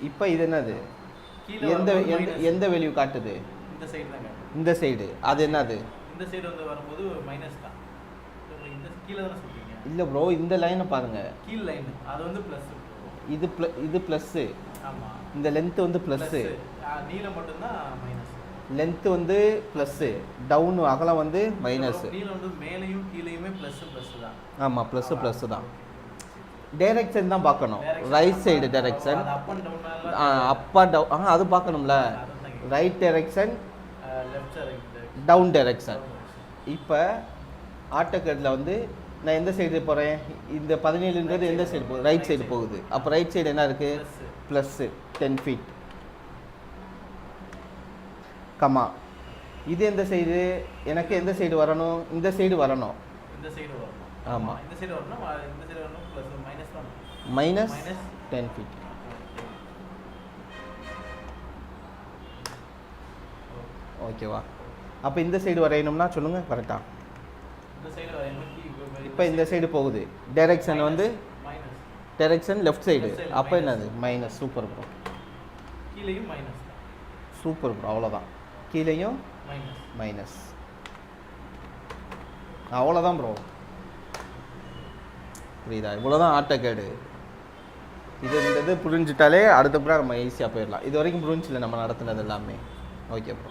இப்போ இது என்னது? எந்த வேல்யூ காட்டுது? இந்த சைடு. அது என்னது? இந்த சைடு வந்து வரும்போது மைனஸ் தான். இந்த கீழ தான சொல்றீங்க? இல்ல ப்ரோ, இந்த லைனை பாருங்க. கீழ லைன் அது வந்து பிளஸ். இது பிளஸ். ஆமா. இந்த லெந்த் வந்து பிளஸ். நீளம் மட்டும் தான் மைனஸ். லெந்த் வந்து பிளஸ், டவுன் அகலம் வந்து மைனஸ். நீளம் வந்து மேலேயும் கீழேயுமே பிளஸ் தான். ஆமா, பிளஸ் தான். டைரக்ஷன் தான் பார்க்கணும். Right side direction, up and down அது பார்க்கணும்ல. Right direction, down direction. இப்போ ஆட்டோகேடில் வந்து நான் எந்த சைடு போகிறேன்? இந்த 17ன்றது எந்த சைடு போகுது? ரைட் சைடு போகுது. அப்போ ரைட் சைடு என்ன இருக்குது? +10 feet கமா. இது எந்த சைடு? எனக்கு எந்த சைடு வரணும்? இந்த சைடு வரணும். ஆமாம், -10 feet. ஓகேவா? அப்போ இந்த சைடு வரையணும்னா சொல்லுங்கள் கரெக்டாக. இப்போ இந்த சைடு போகுது. டைரக்ஷன் வந்து டைரக்ஷன் லெஃப்ட் சைடு. அப்போ என்னது? Minus. Super bro. Super bro. அவ்வளோதான். கீழேயும் மைனஸ். அவ்வளோதான் ப்ரோ. புரியுதா? இவ்வளோதான் ஆட்டோகேடு. இந்த இது புரிஞ்சிட்டாலே அடுத்த ப்ரோ நம்ம ஈஸியாக போயிடலாம். இது வரைக்கும் புரிஞ்சில்லை நம்ம நடத்துனது எல்லாமே. Okay bro.